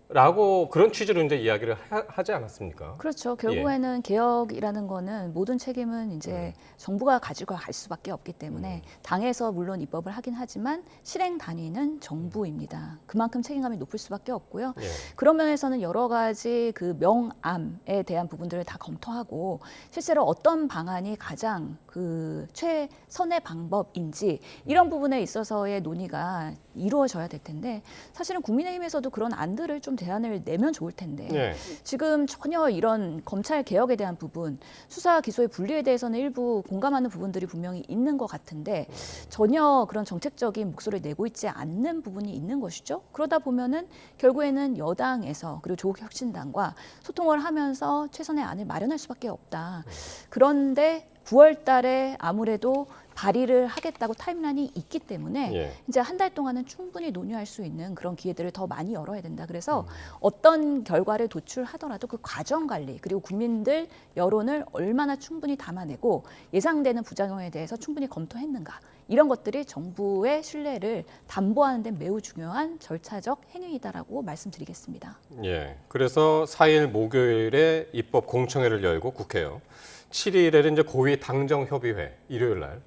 하자라고 그런 취지로 이제 이야기를 하지 않았습니까? 그렇죠. 결국에는 개혁이라는 거는 모든 책임은 이제 정부가 가지고 갈 수밖에 없기 때문에 당에서 물론 입법을 하긴 하지만 실행 단위는 정부입니다. 그만큼 책임감이 높을 수밖에 없고요. 그런 면에서는 여러 가지 그 명암에 대한 부분들을 다 검토하고 실제로 어떤 방안이 가장 그 최선의 방법인지 이런 부분에 있어서의 논의가 이루어져야 될 텐데 사실은 국민의힘에서도 그런 안들을 좀 대안을 내면 좋을 텐데 지금 전혀 이런 검찰 개혁에 대한 부분, 수사 기소의 분리에 대해서는 일부 공감하는 부분들이 분명히 있는 것 같은데 전혀 그런 정책적인 목소리를 내고 있지 않는 부분이 있는 것이죠. 그러다 보면은 결국에는 여당에서 그리고 조국혁신당과 소통을 하면서 최선의 안을 마련할 수밖에 없다. 그런데 9월 달에 아무래도 발의를 하겠다고 타임라인이 있기 때문에 이제 한 달 동안은 충분히 논의할 수 있는 그런 기회들을 더 많이 열어야 된다. 그래서 어떤 결과를 도출하더라도 그 과정 관리 그리고 국민들 여론을 얼마나 충분히 담아내고 예상되는 부작용에 대해서 충분히 검토했는가 이런 것들이 정부의 신뢰를 담보하는 데 매우 중요한 절차적 행위이다라고 말씀드리겠습니다. 그래서 4일 목요일에 입법 공청회를 열고 국회요. 7일에는 이제 고위 당정협의회 일요일 날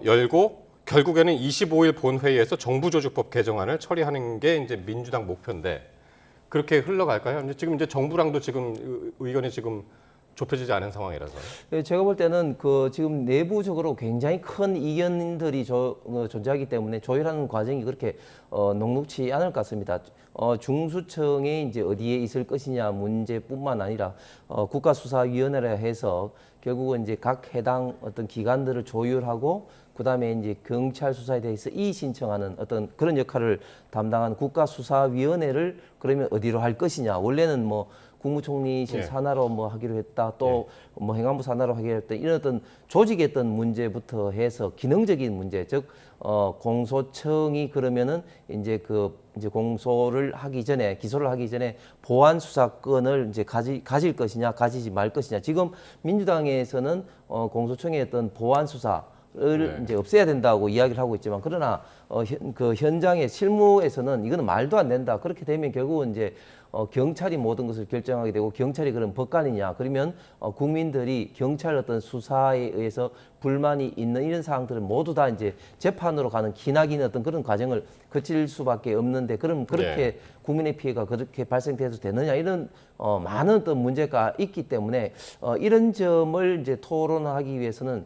열고 결국에는 25일 본회의에서 정부조직법 개정안을 처리하는 게 이제 민주당 목표인데 그렇게 흘러갈까요? 지금 이제 정부랑도 지금 의견이 지금 좁혀지지 않은 상황이라서. 제가 볼 때는 그 지금 내부적으로 굉장히 큰 이견들이 존재하기 때문에 조율하는 과정이 그렇게 녹록치 않을 것 같습니다. 중수청이 이제 어디에 있을 것이냐 문제뿐만 아니라 국가수사위원회라 해서 결국은 이제 각 해당 어떤 기관들을 조율하고 그다음에 이제 경찰 수사에 대해서 이의 신청하는 어떤 그런 역할을 담당하는 국가수사위원회를 그러면 어디로 할 것이냐. 원래는 뭐 국무총리실 산하로 뭐 하기로 했다. 또 뭐 행안부 산하로 하기로 했다. 이런 어떤 조직의 어떤 문제부터 해서 기능적인 문제, 즉 공소청이 그러면은 이제 이제 공소를 하기 전에 기소를 하기 전에 보안 수사권을 이제 가질 것이냐, 가지지 말 것이냐. 지금 민주당에서는 공소청의 어떤 보안 수사를 이제 없애야 된다고 이야기를 하고 있지만 그러나 그 현장의 실무에서는 이거는 말도 안 된다. 그렇게 되면 결국은 이제 경찰이 모든 것을 결정하게 되고 경찰이 그런 법관이냐 그러면 국민들이 경찰 어떤 수사에 의해서 불만이 있는 이런 사항들은 모두 다 이제 재판으로 가는 기나긴 어떤 그런 과정을 거칠 수밖에 없는데 그럼 그렇게 국민의 피해가 그렇게 발생돼도 되느냐 이런 많은 어떤 문제가 있기 때문에 이런 점을 이제 토론하기 위해서는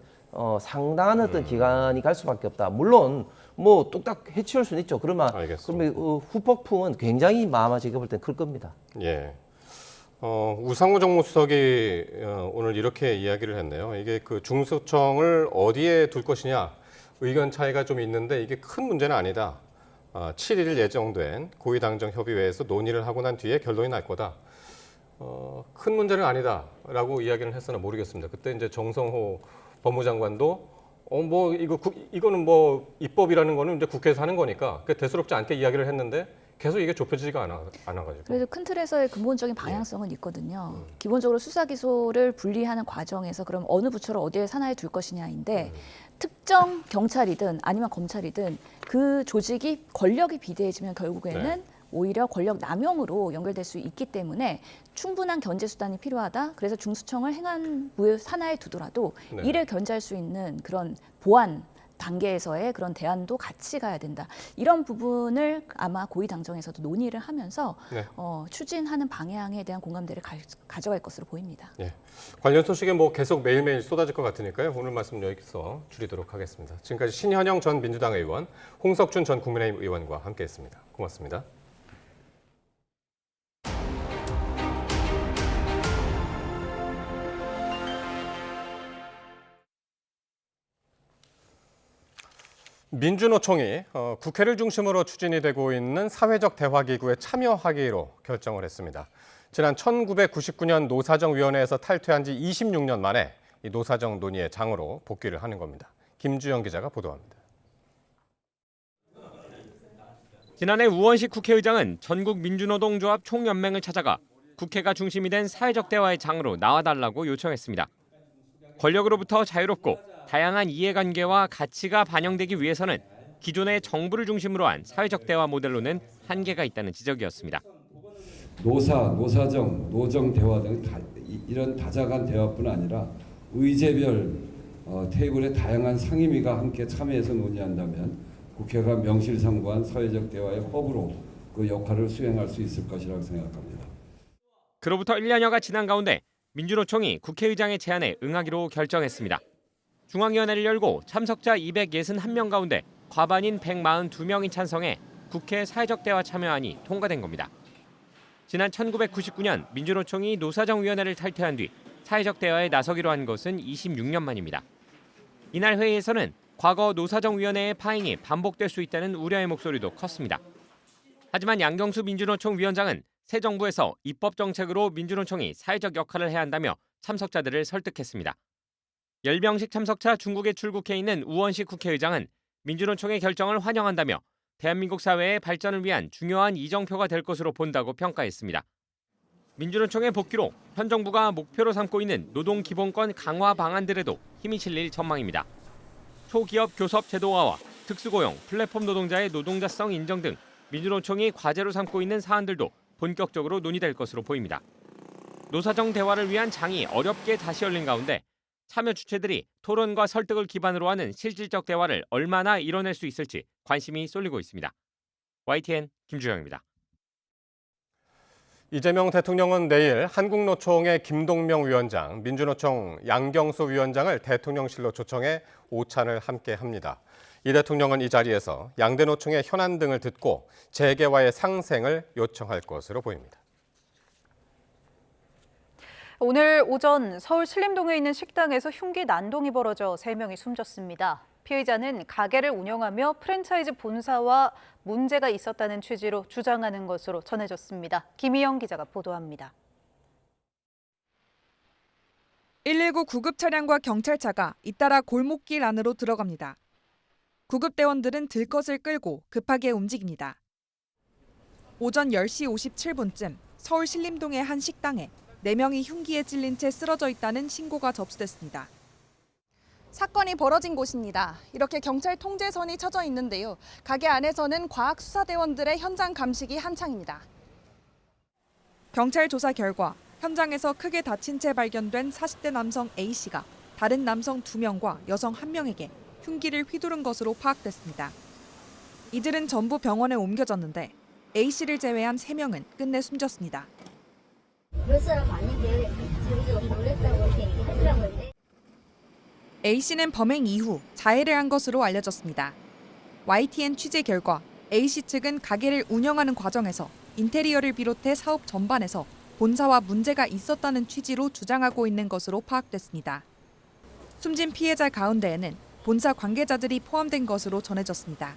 상당한 어떤 기간이 갈 수밖에 없다. 물론 뭐 뚝딱 해치울 수는 있죠. 그러면 후폭풍은 굉장히 마마 제가 볼 땐 클 겁니다. 우상호 정무수석이 오늘 이렇게 이야기를 했네요. 이게 그 중수청을 어디에 둘 것이냐 의견 차이가 좀 있는데 이게 큰 문제는 아니다. 7일 예정된 고위당정협의회에서 논의를 하고 난 뒤에 결론이 날 거다. 큰 문제는 아니다라고 이야기를 했으나 모르겠습니다. 그때 이제 정성호 법무장관도 이거는 뭐 입법이라는 거는 이제 국회에서 하는 거니까 대수롭지 않게 이야기를 했는데 계속 이게 좁혀지지가 않아가지고. 그래도 큰 틀에서의 근본적인 방향성은 있거든요. 기본적으로 수사 기소를 분리하는 과정에서 그럼 어느 부처를 어디에 산하에 둘 것이냐인데 특정 경찰이든 아니면 검찰이든 그 조직이 권력이 비대해지면 결국에는 오히려 권력 남용으로 연결될 수 있기 때문에 충분한 견제 수단이 필요하다. 그래서 중수청을 행안부의 산하에 두더라도 이를 견제할 수 있는 그런 보안 단계에서의 그런 대안도 같이 가야 된다. 이런 부분을 아마 고위당정에서도 논의를 하면서 추진하는 방향에 대한 공감대를 가져갈 것으로 보입니다. 관련 소식에 계속 매일매일 쏟아질 것 같으니까요. 오늘 말씀 여기서 줄이도록 하겠습니다. 지금까지 신현영 전 민주당 의원, 홍석준 전 국민의힘 의원과 함께했습니다. 고맙습니다. 민주노총이 국회를 중심으로 추진이 되고 있는 사회적 대화기구에 참여하기로 결정을 했습니다. 지난 1999년 노사정위원회에서 탈퇴한 지 26년 만에 이 노사정 논의의 장으로 복귀를 하는 겁니다. 김주영 기자가 보도합니다. 지난해 우원식 국회의장은 전국 민주노동조합 총연맹을 찾아가 국회가 중심이 된 사회적 대화의 장으로 나와달라고 요청했습니다. 권력으로부터 자유롭고 다양한 이해관계와 가치가 반영되기 위해서는 기존의 정부를 중심으로 한 사회적 대화 모델로는 한계가 있다는 지적이었습니다. 노사정, 노정 대화 등 이런 다자간 대화뿐 아니라 의제별 테이블에 다양한 상임위가 함께 참여해서 논의한다면 국회가 명실상부한 사회적 대화의 허브로 그 역할을 수행할 수 있을 것이라고 생각합니다. 그로부터 1년여가 지난 가운데 민주노총이 국회의장의 제안에 응하기로 결정했습니다. 중앙위원회를 열고 참석자 261명 가운데 과반인 142명이 찬성해 국회 사회적 대화 참여안이 통과된 겁니다. 지난 1999년 민주노총이 노사정위원회를 탈퇴한 뒤 사회적 대화에 나서기로 한 것은 26년 만입니다. 이날 회의에서는 과거 노사정위원회의 파행이 반복될 수 있다는 우려의 목소리도 컸습니다. 하지만 양경수 민주노총 위원장은 새 정부에서 입법 정책으로 민주노총이 사회적 역할을 해야 한다며 참석자들을 설득했습니다. 열병식 참석차 중국에 출국해 있는 우원식 국회의장은 민주노총의 결정을 환영한다며 대한민국 사회의 발전을 위한 중요한 이정표가 될 것으로 본다고 평가했습니다. 민주노총의 복귀로 현 정부가 목표로 삼고 있는 노동기본권 강화 방안들에도 힘이 실릴 전망입니다. 초기업 교섭 제도화와 특수고용, 플랫폼 노동자의 노동자성 인정 등 민주노총이 과제로 삼고 있는 사안들도 본격적으로 논의될 것으로 보입니다. 노사정 대화를 위한 장이 어렵게 다시 열린 가운데 참여 주체들이 토론과 설득을 기반으로 하는 실질적 대화를 얼마나 이뤄낼 수 있을지 관심이 쏠리고 있습니다. YTN 김주영입니다. 이재명 대통령은 내일 한국노총의 김동명 위원장, 민주노총 양경수 위원장을 대통령실로 초청해 오찬을 함께 합니다. 이 대통령은 이 자리에서 양대 노총의 현안 등을 듣고 재개화의 상생을 요청할 것으로 보입니다. 오늘 오전 서울 신림동에 있는 식당에서 흉기 난동이 벌어져 3명이 숨졌습니다. 피의자는 가게를 운영하며 프랜차이즈 본사와 문제가 있었다는 취지로 주장하는 것으로 전해졌습니다. 김희영 기자가 보도합니다. 119 구급 차량과 경찰차가 잇따라 골목길 안으로 들어갑니다. 구급대원들은 들것을 끌고 급하게 움직입니다. 오전 10시 57분쯤 서울 신림동의 한 식당에 4명이 흉기에 찔린 채 쓰러져 있다는 신고가 접수됐습니다. 사건이 벌어진 곳입니다. 이렇게 경찰 통제선이 쳐져 있는데요. 가게 안에서는 과학수사대원들의 현장 감식이 한창입니다. 경찰 조사 결과 현장에서 크게 다친 채 발견된 40대 남성 A씨가 다른 남성 2명과 여성 1명에게 흉기를 휘두른 것으로 파악됐습니다. 이들은 전부 병원에 옮겨졌는데 A씨를 제외한 3명은 끝내 숨졌습니다. 몇 사람 아닌데 저기서 놀랬다고 이렇게 얘기하더라고요. A씨는 범행 이후 자해를 한 것으로 알려졌습니다. YTN 취재 결과 A씨 측은 가게를 운영하는 과정에서 인테리어를 비롯해 사업 전반에서 본사와 문제가 있었다는 취지로 주장하고 있는 것으로 파악됐습니다. 숨진 피해자 가운데에는 본사 관계자들이 포함된 것으로 전해졌습니다.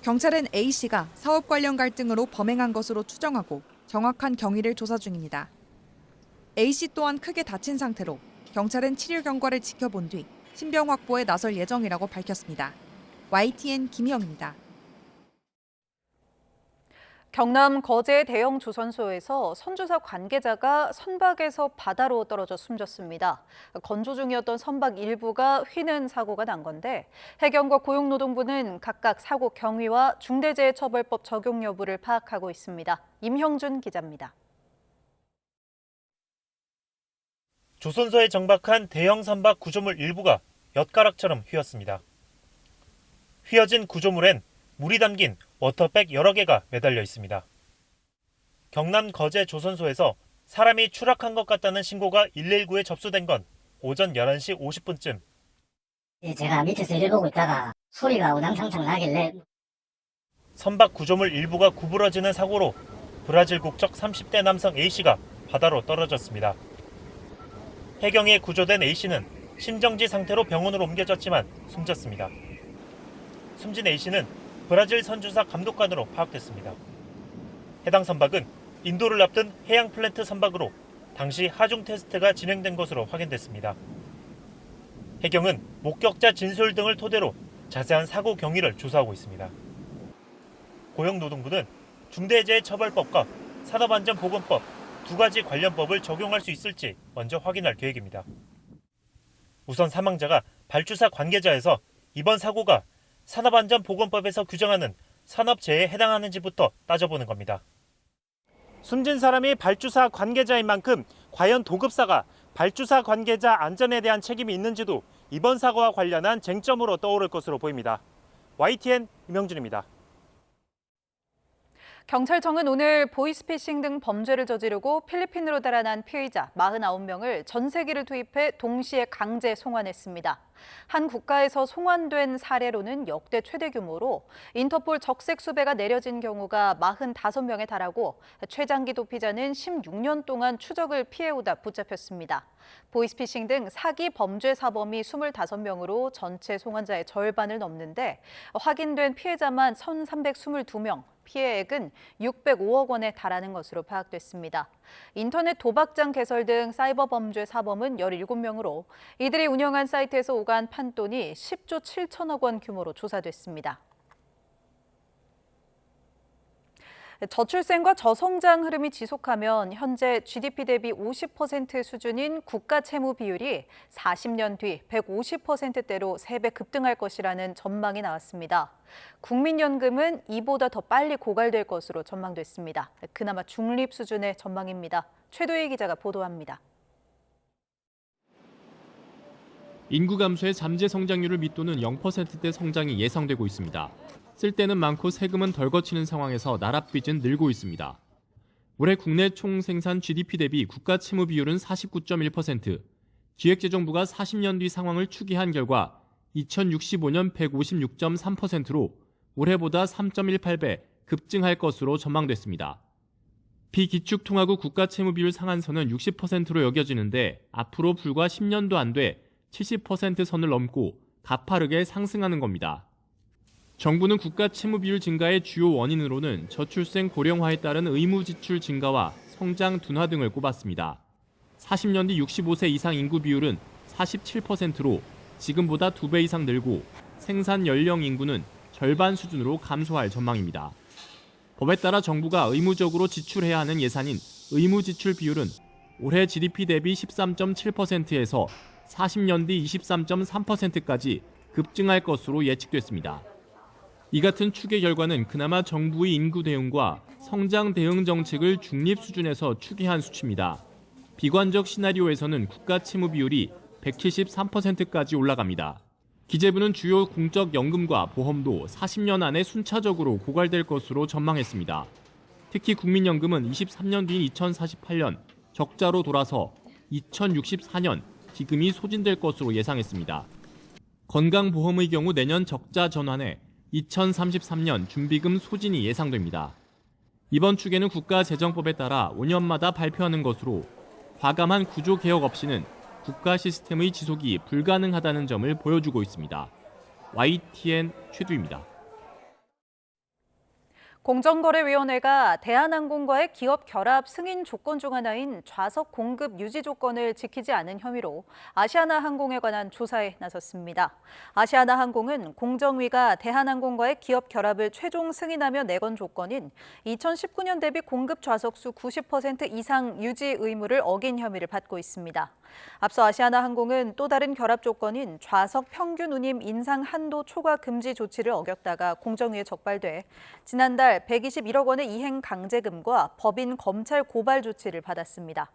경찰은 A씨가 사업 관련 갈등으로 범행한 것으로 추정하고 정확한 경위를 조사 중입니다. A씨 또한 크게 다친 상태로 경찰은 치료 경과를 지켜본 뒤 신병 확보에 나설 예정이라고 밝혔습니다. YTN 김희영입니다. 경남 거제 대형 조선소에서 선주사 관계자가 선박에서 바다로 떨어져 숨졌습니다. 건조 중이었던 선박 일부가 휘는 사고가 난 건데 해경과 고용노동부는 각각 사고 경위와 중대재해처벌법 적용 여부를 파악하고 있습니다. 임형준 기자입니다. 조선소에 정박한 대형 선박 구조물 일부가 엿가락처럼 휘었습니다. 휘어진 구조물엔 물이 담긴 워터백 여러 개가 매달려 있습니다. 경남 거제 조선소에서 사람이 추락한 것 같다는 신고가 119에 접수된 건 오전 11시 50분쯤. 제가 밑에서 일을 보고 있다가 소리가 우당탕탕 나길래 선박 구조물 일부가 구부러지는 사고로 브라질 국적 30대 남성 A씨가 바다로 떨어졌습니다. 해경에 구조된 A씨는 심정지 상태로 병원으로 옮겨졌지만 숨졌습니다. 숨진 A씨는 브라질 선주사 감독관으로 파악됐습니다. 해당 선박은 인도를 앞둔 해양 플랜트 선박으로 당시 하중 테스트가 진행된 것으로 확인됐습니다. 해경은 목격자 진술 등을 토대로 자세한 사고 경위를 조사하고 있습니다. 고용노동부는 중대재해처벌법과 산업안전보건법 두 가지 관련법을 적용할 수 있을지 먼저 확인할 계획입니다. 우선 사망자가 발주사 관계자여서 이번 사고가 산업안전보건법에서 규정하는 산업재해에 해당하는지부터 따져보는 겁니다. 숨진 사람이 발주사 관계자인 만큼 과연 도급사가 발주사 관계자 안전에 대한 책임이 있는지도 이번 사고와 관련한 쟁점으로 떠오를 것으로 보입니다. YTN 임영준입니다. 경찰청은 오늘 보이스피싱 등 범죄를 저지르고 필리핀으로 달아난 피의자 49명을 전세기를 투입해 동시에 강제 송환했습니다. 한 국가에서 송환된 사례로는 역대 최대 규모로 인터폴 적색 수배가 내려진 경우가 45명에 달하고 최장기 도피자는 16년 동안 추적을 피해오다 붙잡혔습니다. 보이스피싱 등 사기 범죄 사범이 25명으로 전체 송환자의 절반을 넘는데 확인된 피해자만 1,322명, 피해액은 605억 원에 달하는 것으로 파악됐습니다. 인터넷 도박장 개설 등 사이버 범죄 사범은 17명으로 이들이 운영한 사이트에서 오간 판돈이 10조 7천억 원 규모로 조사됐습니다. 저출생과 저성장 흐름이 지속하면 현재 GDP 대비 50% 수준인 국가 채무 비율이 40년 뒤 150%대로 3배 급등할 것이라는 전망이 나왔습니다. 국민연금은 이보다 더 빨리 고갈될 것으로 전망됐습니다. 그나마 중립 수준의 전망입니다. 최도희 기자가 보도합니다. 인구 감소의 잠재 성장률을 밑도는 0%대 성장이 예상되고 있습니다. 쓸 때는 많고 세금은 덜 거치는 상황에서 나랏빚은 늘고 있습니다. 올해 국내 총생산 GDP 대비 국가 채무 비율은 49.1%, 기획재정부가 40년 뒤 상황을 추계한 결과 2065년 156.3%로 올해보다 3.18배 급증할 것으로 전망됐습니다. 비기축통화국 국가 채무 비율 상한선은 60%로 여겨지는데 앞으로 불과 10년도 안 돼 70% 선을 넘고 가파르게 상승하는 겁니다. 정부는 국가 채무 비율 증가의 주요 원인으로는 저출생 고령화에 따른 의무 지출 증가와 성장 둔화 등을 꼽았습니다. 40년 뒤 65세 이상 인구 비율은 47%로 지금보다 2배 이상 늘고 생산 연령 인구는 절반 수준으로 감소할 전망입니다. 법에 따라 정부가 의무적으로 지출해야 하는 예산인 의무 지출 비율은 올해 GDP 대비 13.7%에서 40년 뒤 23.3%까지 급증할 것으로 예측됐습니다. 이 같은 추계 결과는 그나마 정부의 인구 대응과 성장 대응 정책을 중립 수준에서 추계한 수치입니다. 비관적 시나리오에서는 국가 채무 비율이 173%까지 올라갑니다. 기재부는 주요 공적 연금과 보험도 40년 안에 순차적으로 고갈될 것으로 전망했습니다. 특히 국민연금은 23년 뒤인 2048년 적자로 돌아서 2064년 기금이 소진될 것으로 예상했습니다. 건강보험의 경우 내년 적자 전환에 2033년 준비금 소진이 예상됩니다. 이번 추계는 국가재정법에 따라 5년마다 발표하는 것으로 과감한 구조 개혁 없이는 국가 시스템의 지속이 불가능하다는 점을 보여주고 있습니다. YTN 최두입니다. 공정거래위원회가 대한항공과의 기업 결합 승인 조건 중 하나인 좌석 공급 유지 조건을 지키지 않은 혐의로 아시아나항공에 관한 조사에 나섰습니다. 아시아나항공은 공정위가 대한항공과의 기업 결합을 최종 승인하며 내건 조건인 2019년 대비 공급 좌석수 90% 이상 유지 의무를 어긴 혐의를 받고 있습니다. 앞서 아시아나항공은 또 다른 결합 조건인 좌석 평균 운임 인상 한도 초과 금지 조치를 어겼다가 공정위에 적발돼 지난달 121억 원의 이행 강제금과 법인 검찰 고발 조치를 받았습니다.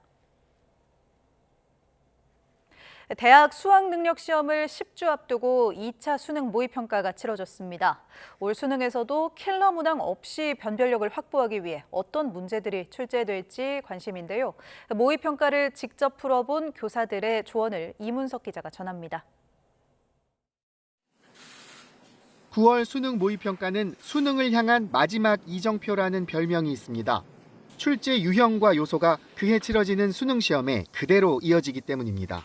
대학 수학능력시험을 10주 앞두고 2차 수능 모의평가가 치러졌습니다. 올 수능에서도 킬러 문항 없이 변별력을 확보하기 위해 어떤 문제들이 출제될지 관심인데요. 모의평가를 직접 풀어본 교사들의 조언을 이문석 기자가 전합니다. 9월 수능 모의평가는 수능을 향한 마지막 이정표라는 별명이 있습니다. 출제 유형과 요소가 그해 치러지는 수능 시험에 그대로 이어지기 때문입니다.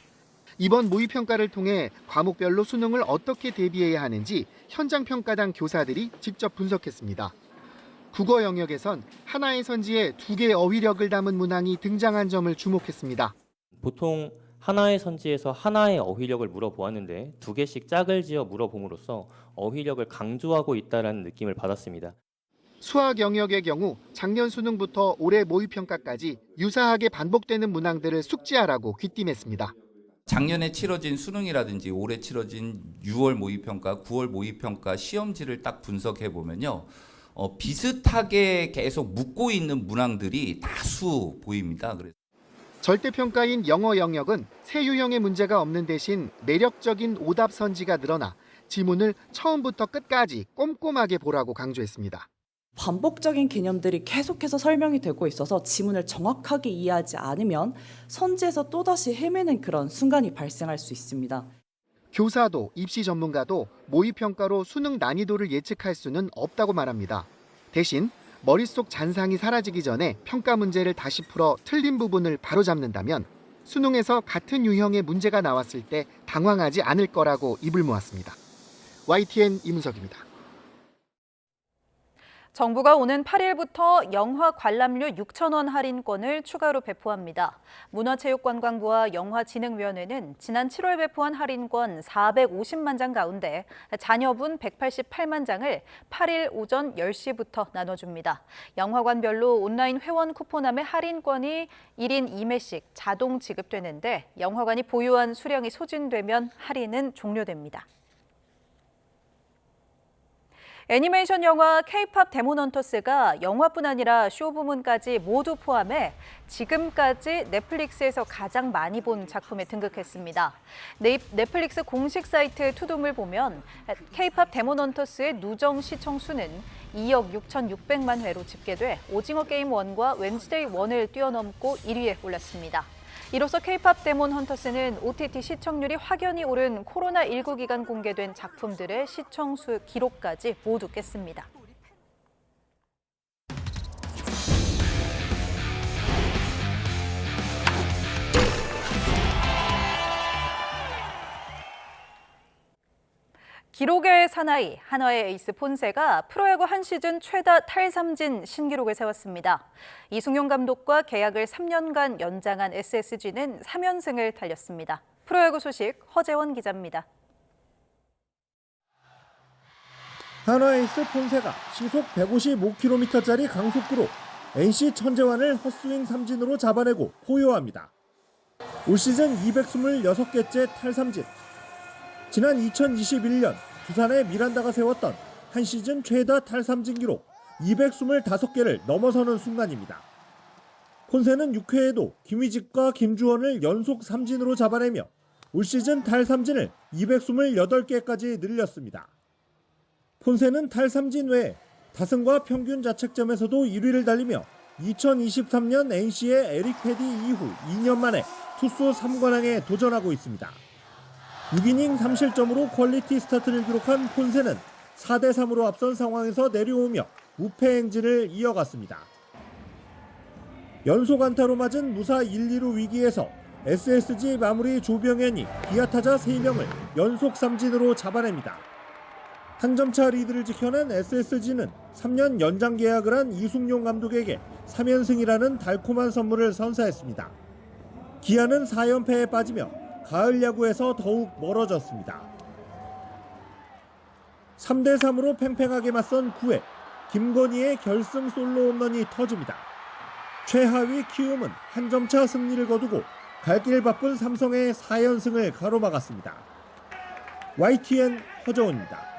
이번 모의평가를 통해 과목별로 수능을 어떻게 대비해야 하는지 현장평가당 교사들이 직접 분석했습니다. 국어 영역에선 하나의 선지에 2개의 어휘력을 담은 문항이 등장한 점을 주목했습니다. 보통 하나의 선지에서 하나의 어휘력을 물어보았는데 2개씩 짝을 지어 물어봄으로써 어휘력을 강조하고 있다는 느낌을 받았습니다. 수학 영역의 경우 작년 수능부터 올해 모의평가까지 유사하게 반복되는 문항들을 숙지하라고 귀띔했습니다. 작년에 치러진 수능이라든지 올해 치러진 6월 모의평가, 9월 모의평가 시험지를 딱 분석해 보면요. 비슷하게 계속 묻고 있는 문항들이 다수 보입니다. 절대평가인 영어 영역은 새 유형의 문제가 없는 대신 매력적인 오답 선지가 늘어나 지문을 처음부터 끝까지 꼼꼼하게 보라고 강조했습니다. 반복적인 개념들이 계속해서 설명이 되고 있어서 지문을 정확하게 이해하지 않으면 선지에서 또다시 헤매는 그런 순간이 발생할 수 있습니다. 교사도 입시 전문가도 모의평가로 수능 난이도를 예측할 수는 없다고 말합니다. 대신 머릿속 잔상이 사라지기 전에 평가 문제를 다시 풀어 틀린 부분을 바로잡는다면 수능에서 같은 유형의 문제가 나왔을 때 당황하지 않을 거라고 입을 모았습니다. YTN 이문석입니다. 정부가 오는 8일부터 영화 관람료 6,000원 할인권을 추가로 배포합니다. 문화체육관광부와 영화진흥위원회는 지난 7월 배포한 할인권 450만 장 가운데 자녀분 188만 장을 8일 오전 10시부터 나눠줍니다. 영화관별로 온라인 회원 쿠폰함의 할인권이 1인 2매씩 자동 지급되는데 영화관이 보유한 수량이 소진되면 할인은 종료됩니다. 애니메이션 영화 K-팝 데몬헌터스가 영화뿐 아니라 쇼 부문까지 모두 포함해 지금까지 넷플릭스에서 가장 많이 본 작품에 등극했습니다. 넷플릭스 공식 사이트 투둠을 보면 K-팝 데몬헌터스의 누적 시청 수는 2억 6,600만 회로 집계돼 오징어 게임 1과 웬즈데이 1을 뛰어넘고 1위에 올랐습니다. 이로써 K-팝 데몬 헌터스는 OTT 시청률이 확연히 오른 코로나19 기간 공개된 작품들의 시청수 기록까지 모두 깼습니다. 기록의 사나이 한화의 에이스 폰세가 프로야구 한 시즌 최다 탈삼진 신기록을 세웠습니다. 이승용 감독과 계약을 3년간 연장한 SSG는 3연승을 달렸습니다. 프로야구 소식 허재원 기자입니다. 한화 에이스 폰세가 시속 155km짜리 강속구로 NC 천재환을 헛스윙 삼진으로 잡아내고 포효합니다. 올 시즌 226개째 탈삼진. 지난 2021년 두산의 미란다가 세웠던 한 시즌 최다 탈삼진 기록 225개를 넘어서는 순간입니다. 폰세는 6회에도 김휘직과 김주원을 연속 삼진으로 잡아내며 올 시즌 탈삼진을 228개까지 늘렸습니다. 폰세는 탈삼진 외에 다승과 평균 자책점에서도 1위를 달리며 2023년 NC의 에릭 패디 이후 2년 만에 투수 3관왕에 도전하고 있습니다. 6이닝 3실점으로 퀄리티 스타트를 기록한 폰세는 4대3으로 앞선 상황에서 내려오며 무패 행진을 이어갔습니다. 연속 안타로 맞은 무사 1-2루 위기에서 SSG 마무리 조병현이 기아타자 3명을 연속 삼진으로 잡아냅니다. 한 점차 리드를 지켜낸 SSG는 3년 연장 계약을 한 이승용 감독에게 3연승이라는 달콤한 선물을 선사했습니다. 기아는 4연패에 빠지며 가을 야구에서 더욱 멀어졌습니다. 3대3으로 팽팽하게 맞선 9회 김건희의 결승 솔로 홈런이 터집니다. 최하위 키움은 한 점차 승리를 거두고 갈 길 바쁜 삼성의 4연승을 가로막았습니다. YTN 허정훈입니다.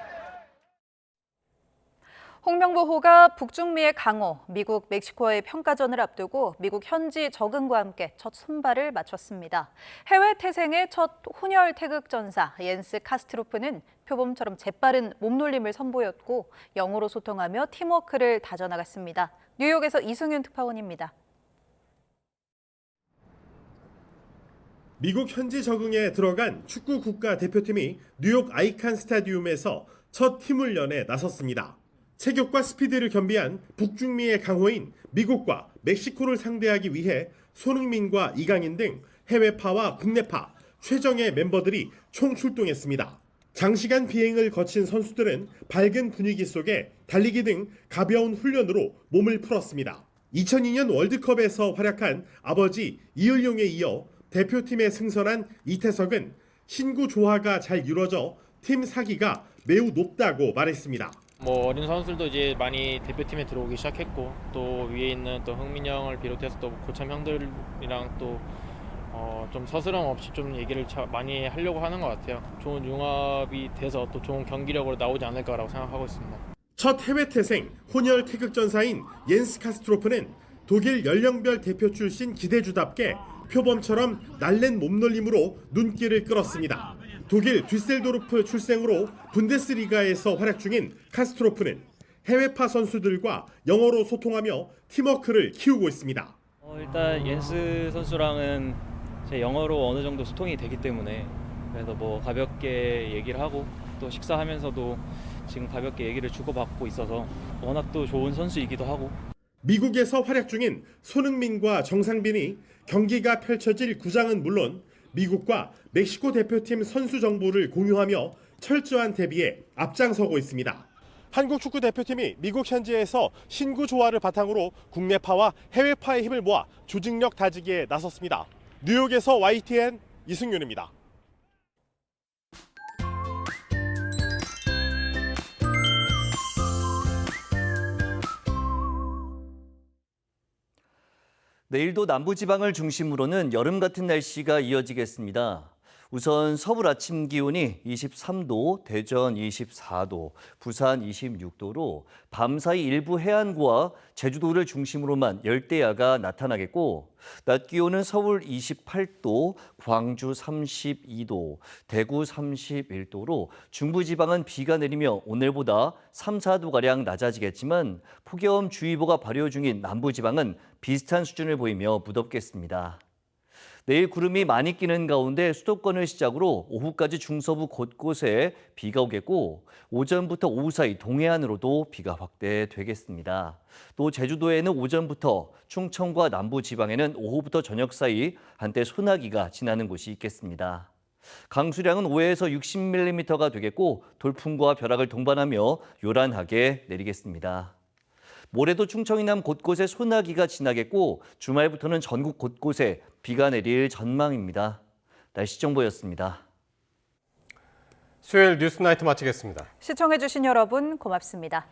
홍명보호가 북중미의 강호, 미국 멕시코와의 평가전을 앞두고 미국 현지 적응과 함께 첫 선발을 마쳤습니다. 해외 태생의 첫 혼혈 태극전사 옌스 카스트로프는 표범처럼 재빠른 몸놀림을 선보였고 영어로 소통하며 팀워크를 다져나갔습니다. 뉴욕에서 이승윤 특파원입니다. 미국 현지 적응에 들어간 축구 국가대표팀이 뉴욕 아이칸 스타디움에서 첫 팀훈련에 나섰습니다. 체격과 스피드를 겸비한 북중미의 강호인 미국과 멕시코를 상대하기 위해 손흥민과 이강인 등 해외파와 국내파 최정예 멤버들이 총 출동했습니다. 장시간 비행을 거친 선수들은 밝은 분위기 속에 달리기 등 가벼운 훈련으로 몸을 풀었습니다. 2002년 월드컵에서 활약한 아버지 이을용에 이어 대표팀에 승선한 이태석은 신구 조화가 잘 이루어져 팀 사기가 매우 높다고 말했습니다. 어린 선수들도 이제 많이 대표팀에 들어오기 시작했고 또 위에 있는 또 흥민 형을 비롯해서 또 고참 형들이랑 또 좀 서스럼 없이 좀 얘기를 많이 하려고 하는 것 같아요. 좋은 융합이 돼서 또 좋은 경기력으로 나오지 않을까라고 생각하고 있습니다. 첫 해외 태생 혼혈 태극전사인 옌스 카스트로프는 독일 연령별 대표 출신 기대주답게 표범처럼 날랜 몸놀림으로 눈길을 끌었습니다. 독일 듀셀도르프 출생으로 분데스리가에서 활약 중인 카스트로프는 해외파 선수들과 영어로 소통하며 팀워크를 키우고 있습니다. 일단 옌스 선수랑은 제 영어로 어느 정도 소통이 되기 때문에 그래서 가볍게 얘기를 하고 또 식사하면서도 지금 가볍게 얘기를 주고받고 있어서 워낙 또 좋은 선수이기도 하고. 미국에서 활약 중인 손흥민과 정상빈이 경기가 펼쳐질 구장은 물론 미국과 멕시코 대표팀 선수 정보를 공유하며 철저한 대비에 앞장서고 있습니다. 한국 축구 대표팀이 미국 현지에서 신구 조화를 바탕으로 국내파와 해외파의 힘을 모아 조직력 다지기에 나섰습니다. 뉴욕에서 YTN 이승윤입니다. 내일도 남부지방을 중심으로는 여름 같은 날씨가 이어지겠습니다. 우선 서울 아침 기온이 23도, 대전 24도, 부산 26도로 밤사이 일부 해안구와 제주도를 중심으로만 열대야가 나타나겠고 낮 기온은 서울 28도, 광주 32도, 대구 31도로 중부지방은 비가 내리며 오늘보다 3, 4도가량 낮아지겠지만 폭염주의보가 발효 중인 남부지방은 비슷한 수준을 보이며 무덥겠습니다. 내일 구름이 많이 끼는 가운데 수도권을 시작으로 오후까지 중서부 곳곳에 비가 오겠고 오전부터 오후 사이 동해안으로도 비가 확대되겠습니다. 또 제주도에는 오전부터 충청과 남부지방에는 오후부터 저녁 사이 한때 소나기가 지나는 곳이 있겠습니다. 강수량은 5에서 60mm가 되겠고 돌풍과 벼락을 동반하며 요란하게 내리겠습니다. 모레도 충청 이남 곳곳에 소나기가 지나겠고 주말부터는 전국 곳곳에 비가 내릴 전망입니다. 날씨 정보였습니다. 수요일 뉴스나이트 마치겠습니다. 시청해주신 여러분 고맙습니다.